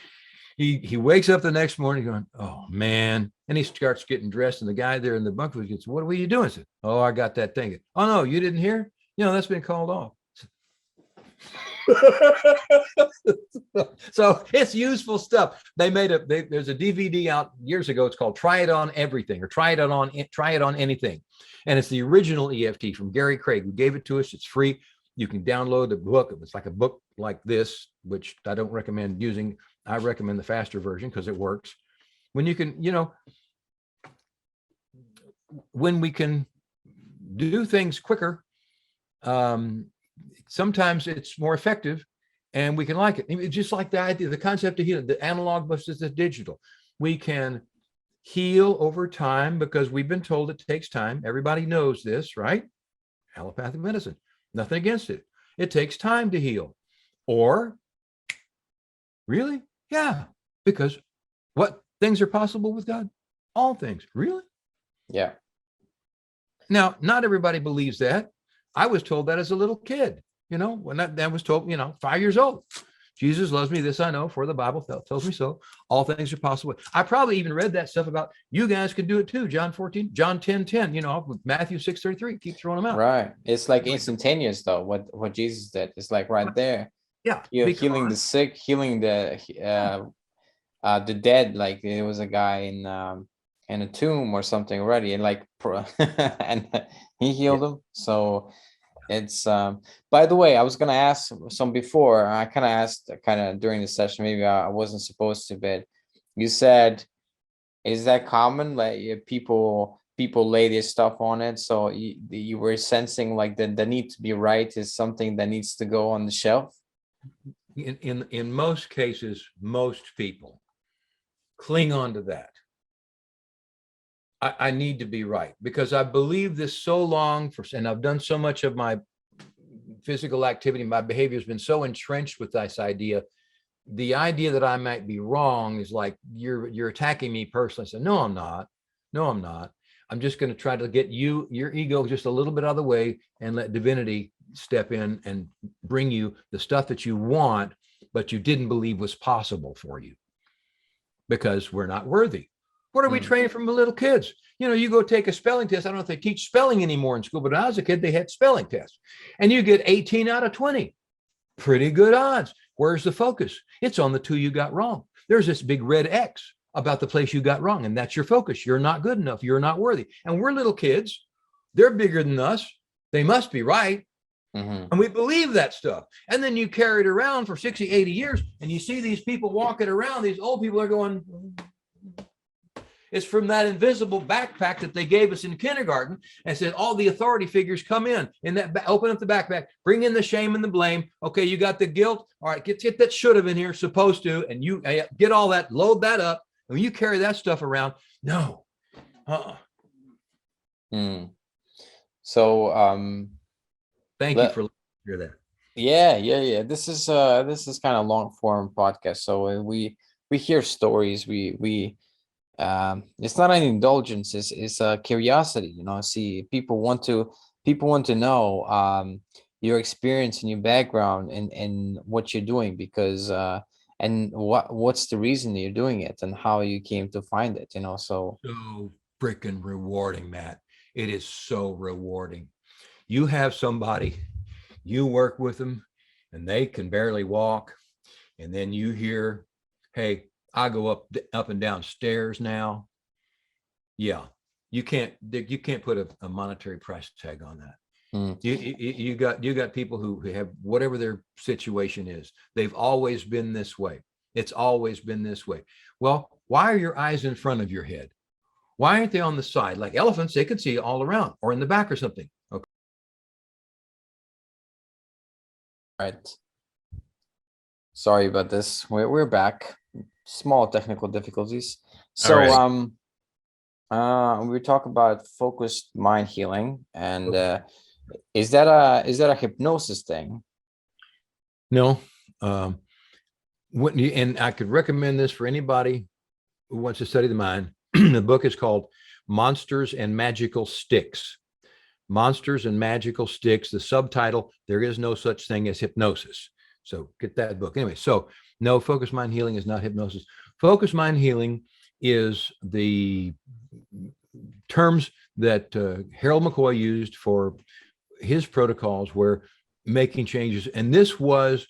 he wakes up the next morning going, oh, man. And he starts getting dressed. And the guy there in the bunker gets, what were you doing? I said, oh, I got that thing. Oh, no, you didn't hear? That's been called off. So it's useful stuff. There's a DVD out years ago. It's called Try It On Everything, or Try It On Anything. And it's the original EFT from Gary Craig, who gave it to us. It's free. You can download the book. It's like a book like this, which I don't recommend using. I recommend the faster version because it works. When you can, when we can do things quicker, sometimes it's more effective and we can like it. It's just like the idea, the concept of healing, the analog versus the digital. We can heal over time because we've been told it takes time. Everybody knows this, right? Allopathic medicine, nothing against it. It takes time to heal. Or really? Yeah, because what things are possible with God? All things. Really? Yeah. Now, not everybody believes that. I was told that as a little kid, when that was told, 5 years old. Jesus loves me, this I know, for the Bible tells me so. All things are possible. I probably even read that stuff about you guys can do it too. John 14, John 10:10, with Matthew 6:33, keep throwing them out. Right. It's like instantaneous though, what Jesus did. It's like right there. Yeah. You're healing the sick, healing the dead. Like there was a guy in a tomb or something already, and and he healed him. So it's by the way, I was gonna ask some before. I kind of asked during the session. Maybe I wasn't supposed to, but you said, is that common? Like people lay their stuff on it. So you were sensing like the need to be right is something that needs to go on the shelf. In most cases, most people cling on to that. I need to be right because I believe this so long and I've done so much of my physical activity. My behavior has been so entrenched with this idea. The idea that I might be wrong is like, you're attacking me personally. So no, I'm not. No, I'm not. I'm just going to try to get your ego just a little bit out of the way and let divinity step in and bring you the stuff that you want, but you didn't believe was possible for you because we're not worthy. What are we training from little kids? You go take a spelling test. I don't know if they teach spelling anymore in school, but when I was a kid, they had spelling tests and you get 18 out of 20. Pretty good odds. Where's the focus? It's on the 2 you got wrong. There's this big red X about the place you got wrong. And that's your focus. You're not good enough. You're not worthy. And we're little kids. They're bigger than us. They must be right. Mm-hmm. And we believe that stuff. And then you carry it around for 60, 80 years. And you see these people walking around. These old people are going, it's from that invisible backpack that they gave us in kindergarten and said, all the authority figures come in that, open up the backpack, bring in the shame and the blame. Okay, you got the guilt. All right, get that should have in here, supposed to, and you get all that, load that up. And when you carry that stuff around, no. So thank you for hear that. Yeah. This is kind of long form podcast. So we hear stories. We it's not an indulgence, it's a curiosity, see people want to know your experience and your background and what you're doing, because and what's the reason you're doing it and how you came to find it, so freaking rewarding, Matt. It is so rewarding. You have somebody, you work with them and they can barely walk, and then you hear, hey, I go up and down stairs now. Yeah, you can't put a monetary price tag on that. You got people who have whatever their situation is. They've always been this way. It's always been this way. Well, why are your eyes in front of your head? Why aren't they on the side? Like elephants, they could see all around or in the back or something. Okay. Right. Sorry about this. We're back. Small technical difficulties. So we talk about focused mind healing, and is that a hypnosis thing? No. And I could recommend this for anybody who wants to study the mind. The book is called Monsters and Magical Sticks. Monsters and Magical Sticks. The subtitle, There Is No Such Thing as Hypnosis. So get that book. Anyway, so no, focused mind healing is not hypnosis. Focused mind healing is the terms that Harold McCoy used for his protocols where making changes. And this was,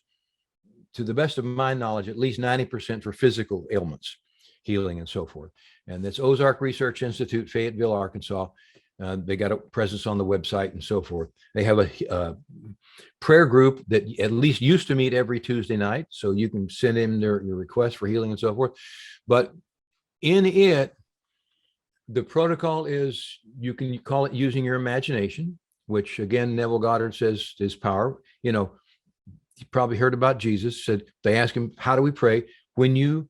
to the best of my knowledge, at least 90% for physical ailments, healing and so forth. And that's Ozark Research Institute, Fayetteville, Arkansas. They got a presence on the website and so forth. They have a prayer group that at least used to meet every Tuesday night. So you can send in your request for healing and so forth. But in it, the protocol is, you can call it using your imagination, which again, Neville Goddard says is power. You know, you probably heard about Jesus. Said, they asked him, how do we pray? When you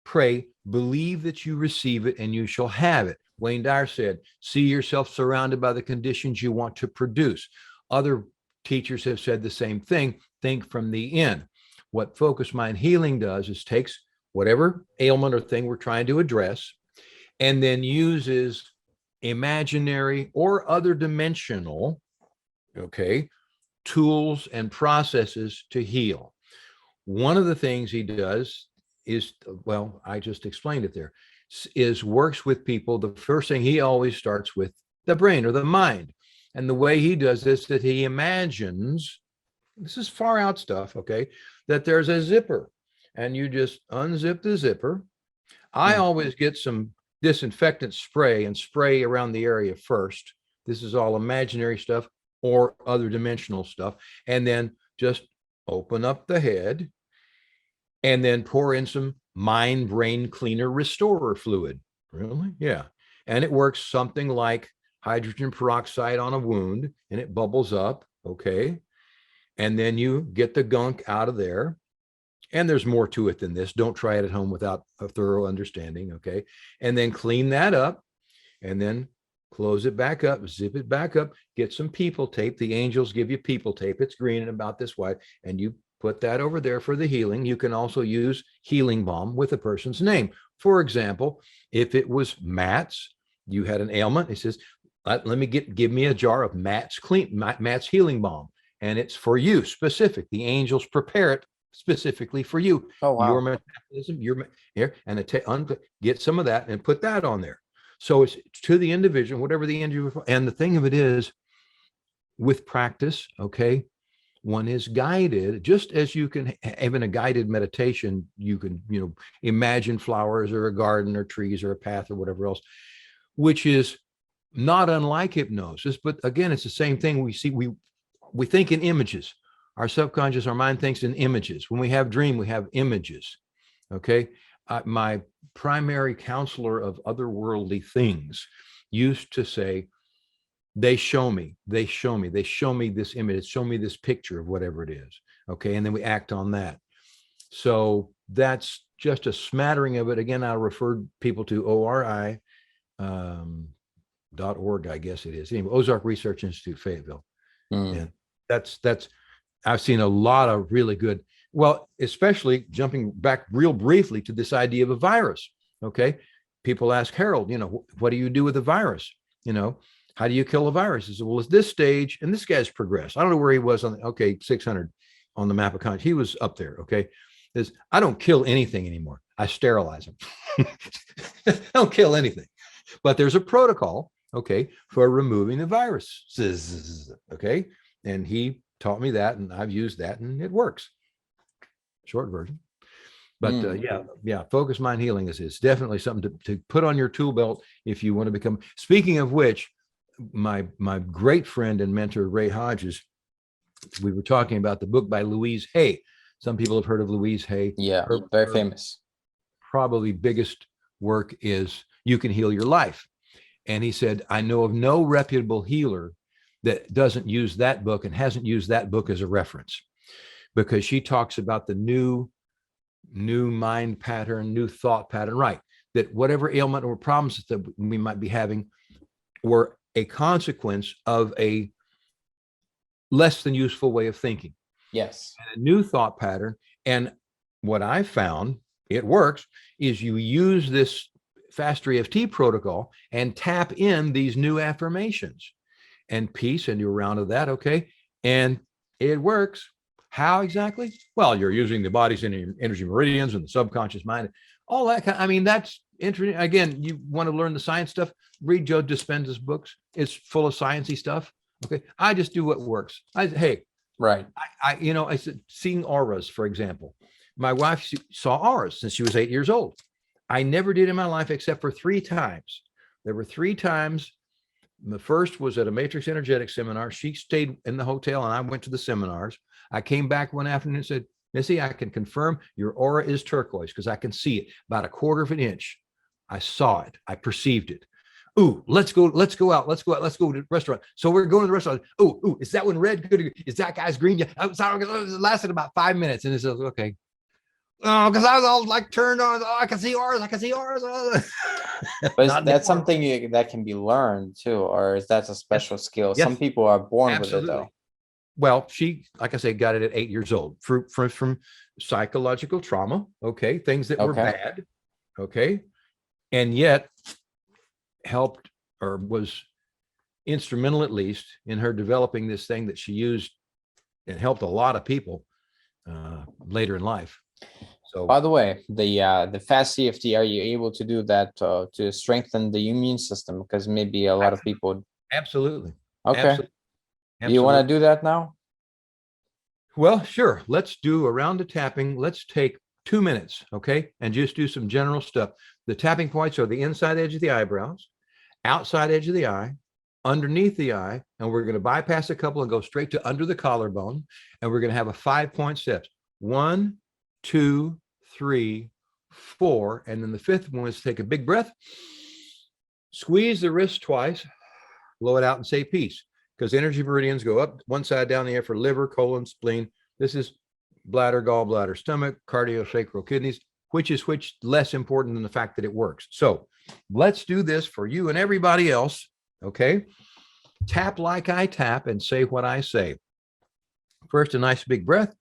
pray, believe that you receive it and you shall have it. Wayne Dyer said, see yourself surrounded by the conditions you want to produce. Other teachers have said the same thing. Think from the end. What focused mind healing does is takes whatever ailment or thing we're trying to address and then uses imaginary or other dimensional, tools and processes to heal. One of the things he does is, well, I just explained it there, is works with people. The first thing, he always starts with the brain or the mind. And the way he does this, that he imagines, this is far out stuff, that there's a zipper and you just unzip the zipper. I always get some disinfectant spray and spray around the area first. This is all imaginary stuff or other dimensional stuff. And then just open up the head and then pour in some mind brain cleaner restorer fluid. Really? Yeah. And it works something like hydrogen peroxide on a wound and it bubbles up. And then you get the gunk out of there. And there's more to it than this. Don't try it at home without a thorough understanding. And then clean that up and then close it back up, zip it back up, get some people tape. The angels give you people tape. It's green and about this wide. And you put that over there for the healing. You can also use healing balm with a person's name. For example, if it was Matt's, you had an ailment, it says, give me a jar of Matt's healing balm. And it's for you specific. The angels prepare it specifically for you. Oh, wow. Your metabolism, here, and get some of that and put that on there. So it's to the individual, whatever the individual. And the thing of it is, with practice, one is guided, just as you can have in a guided meditation, you can, imagine flowers or a garden or trees or a path or whatever else, which is not unlike hypnosis. But again, it's the same thing. We think in images. Our subconscious, our mind thinks in images. When we have dream, we have images. My primary counselor of otherworldly things used to say, they show me this image, show me this picture of whatever it is. And then we act on that. So that's just a smattering of it. Again, I'll refer people to ORI.org, I guess it is. Anyway, Ozark Research Institute, Fayetteville. And that's I've seen a lot of really good, well, especially jumping back real briefly to this idea of a virus. People ask Harold, what do you do with a virus? How do you kill a virus? He said, well, at this stage, and this guy's progressed. I don't know where he was on 600 on the map of conscience. He was up there. I don't kill anything anymore. I sterilize them. I don't kill anything. But there's a protocol, for removing the viruses. And he taught me that, and I've used that, and it works. Short version. But focused mind healing is definitely something to put on your tool belt if you want to become. Speaking of which, my great friend and mentor Ray Hodges, we were talking about the book by Luise Hay. Some people have heard of Luise Hay. Yeah, very famous. Probably biggest work is You Can Heal Your Life. And he said, I know of no reputable healer that doesn't use that book and hasn't used that book as a reference, because she talks about the new mind pattern, new thought pattern, right? That whatever ailment or problems that we might be having were a consequence of a less than useful way of thinking. Yes. And a new thought pattern. And what I found, it works, is you use this faster EFT protocol and tap in these new affirmations and peace, and you're around to that. Okay. And it works. How exactly? Well, you're using the body's energy meridians and the subconscious mind, all that kind. I mean, that's interesting. Again, you want to learn the science stuff, read Joe Dispenza's books. It's full of sciencey stuff. Okay. I just do what works. Right. I said, seeing auras, for example. My wife saw auras since she was 8 years old. I never did in my life except for 3 times. There were 3 times. The first was at a MatrixEnergetics seminar. She stayed in the hotel and I went to the seminars. I came back one afternoon and said, Missy, I can confirm your aura is turquoise because I can see it about 1/4 of an inch. I saw it. I perceived it. Ooh, let's go out. Let's go to the restaurant. So we're going to the restaurant. Ooh, is that one red? Good. Is that guy's green? Yeah. I'm sorry. It lasted about 5 minutes. And it says, okay. Oh, because I was all like turned on. Oh, I can see auras. But that's something that can be learned too, or is that a special skill? Yes. Some people are born Absolutely. with it though. Well, she, like I say, got it at 8 years old from psychological trauma. Okay. Things that were bad. Okay. And yet helped, or was instrumental, at least, in her developing this thing that she used and helped a lot of people later in life. So, by the way, the fast CFT, are you able to do that to strengthen the immune system? Because maybe a lot of people. Absolutely. Okay. Absolutely. Do you want to do that now? Well, sure. Let's do a round of tapping. Let's take 2 minutes, okay? And just do some general stuff. The tapping points are the inside edge of the eyebrows, outside edge of the eye, underneath the eye, and we're going to bypass a couple and go straight to under the collarbone, and we're going to have a 5-point steps. 1, 2, 3, 4, and then the 5th one is take a big breath, squeeze the wrist twice, blow it out, and say peace. Because energy meridians go up one side, down the air for liver, colon, spleen. This is bladder, gallbladder, stomach, cardiosacral, kidneys. Which is less important than the fact that it works. So let's do this for you and everybody else. Okay. Tap like I tap and say what I say. First, a nice big breath.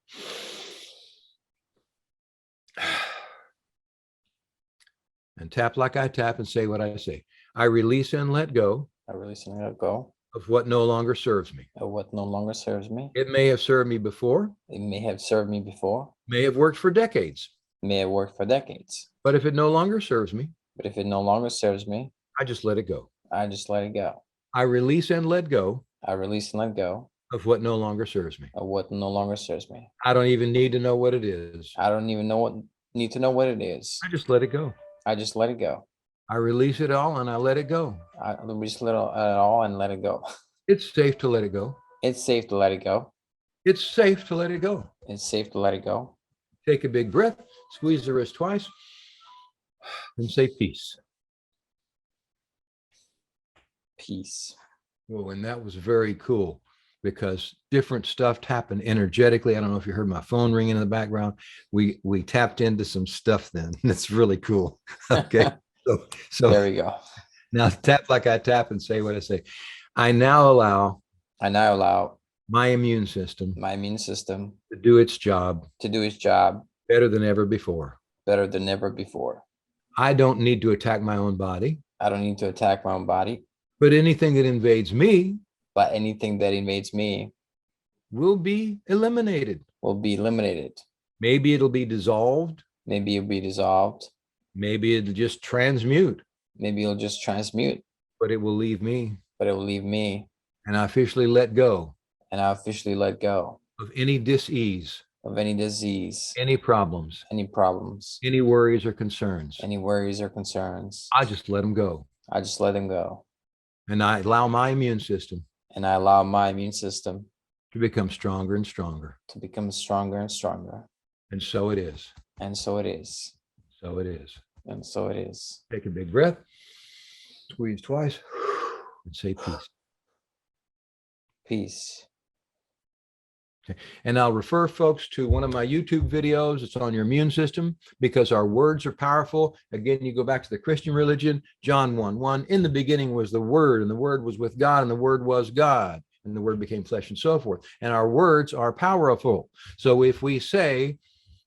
And tap like I tap and say what I say. I release and let go. I release and let go of what no longer serves me. Of what no longer serves me. It may have served me before. It may have served me before. May have worked for decades. May have worked for decades. But if it no longer serves me. But if it no longer serves me. I just let it go. I just let it go. I release and let go. I release and let go. Of what no longer serves me. Of what no longer serves me. I don't even need to know what it is. I don't even need to know what it is. I just let it go. I just let it go. I release it all and I let it go. I release it all and let it go. It's safe to let it go. It's safe to let it go. It's safe to let it go. It's safe to let it go. Take a big breath, squeeze the wrist twice, and say peace. Peace. Oh, and that was very cool because different stuff happened energetically. I don't know if you heard my phone ringing in the background. We tapped into some stuff then. That's really cool. Okay. So there we go. Now tap like I tap and say what I say. I now allow my immune system to do its job better than ever before. I don't need to attack my own body. But anything that invades me will be eliminated. Maybe it'll be dissolved. Maybe it'll just transmute. But it will leave me. And I officially let go. Of any dis-ease. Any problems. Any worries or concerns. I just let them go. And I allow my immune system. To become stronger and stronger. And so it is. So it is. And so it is. Take a big breath, squeeze twice, and say peace. Peace. Okay. And I'll refer folks to one of my YouTube videos. It's on your immune system, because our words are powerful. Again, you go back to the Christian religion, John 1:1. In the beginning was the Word, and the Word was with God, and the Word was God, and the Word became flesh, and so forth. And our words are powerful. So if we say,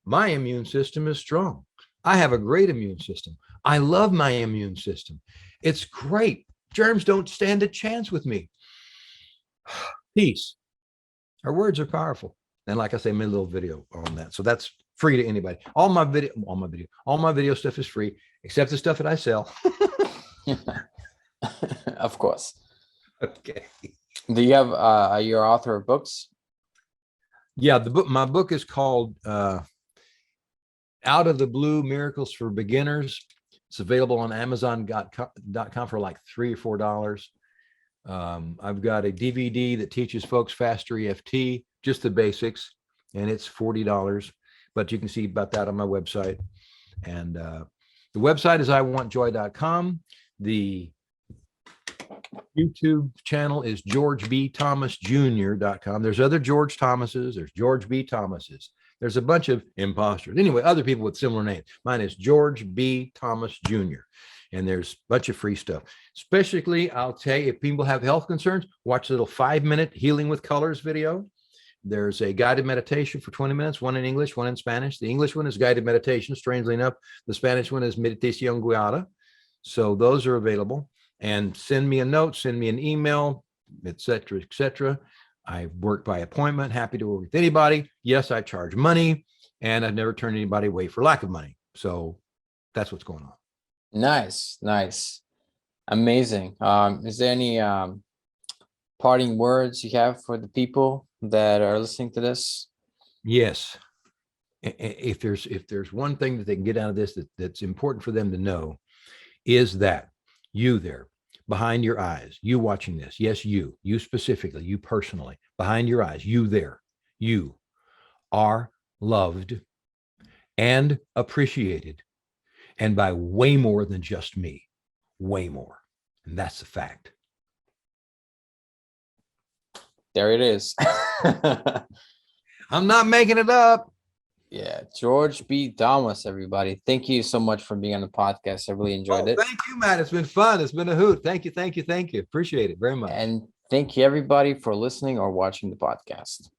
my immune system is strong, I have a great immune system, I love my immune system, it's great, germs don't stand a chance with me, peace. Our words are powerful. And like I say, I made a little video on that. So that's free to anybody. All my video stuff is free, except the stuff that I sell. Of course. Okay. Do you have your author of books? Yeah, my book is called Out of the Blue: Miracles for Beginners. It's available on Amazon.com for like $3 or $4. I've got a DVD that teaches folks faster EFT, just the basics, and it's $40, but you can see about that on my website. And the website is iwantjoy.com. The YouTube channel is GeorgeBThomasJr.com. There's other George Thomases. There's George B. Thomases. There's a bunch of imposters. Anyway, other people with similar names. Mine is George B. Thomas Jr. And there's a bunch of free stuff. Especially, I'll tell you, if people have health concerns, watch a little 5-minute Healing with Colors video. There's a guided meditation for 20 minutes, one in English, one in Spanish. The English one is guided meditation, strangely enough. The Spanish one is meditación guiada. So those are available. And send me a note, send me an email, etc., etc. I work by appointment, happy to work with anybody. Yes, I charge money, and I've never turned anybody away for lack of money. So that's what's going on. Nice, nice, amazing. Is there any parting words you have for the people that are listening to this? Yes. If there's one thing that they can get out of this that's important for them to know, is that you there, behind your eyes, you watching this, yes, you specifically, you personally, behind your eyes, you there, you are loved and appreciated, and by way more than just me, way more. And that's the fact. There it is. I'm not making it up. Yeah, George B. Thomas, everybody. Thank you so much for being on the podcast. I really enjoyed it. Thank you, Matt. It's been fun. It's been a hoot. Thank you. Appreciate it very much. And thank you, everybody, for listening or watching the podcast.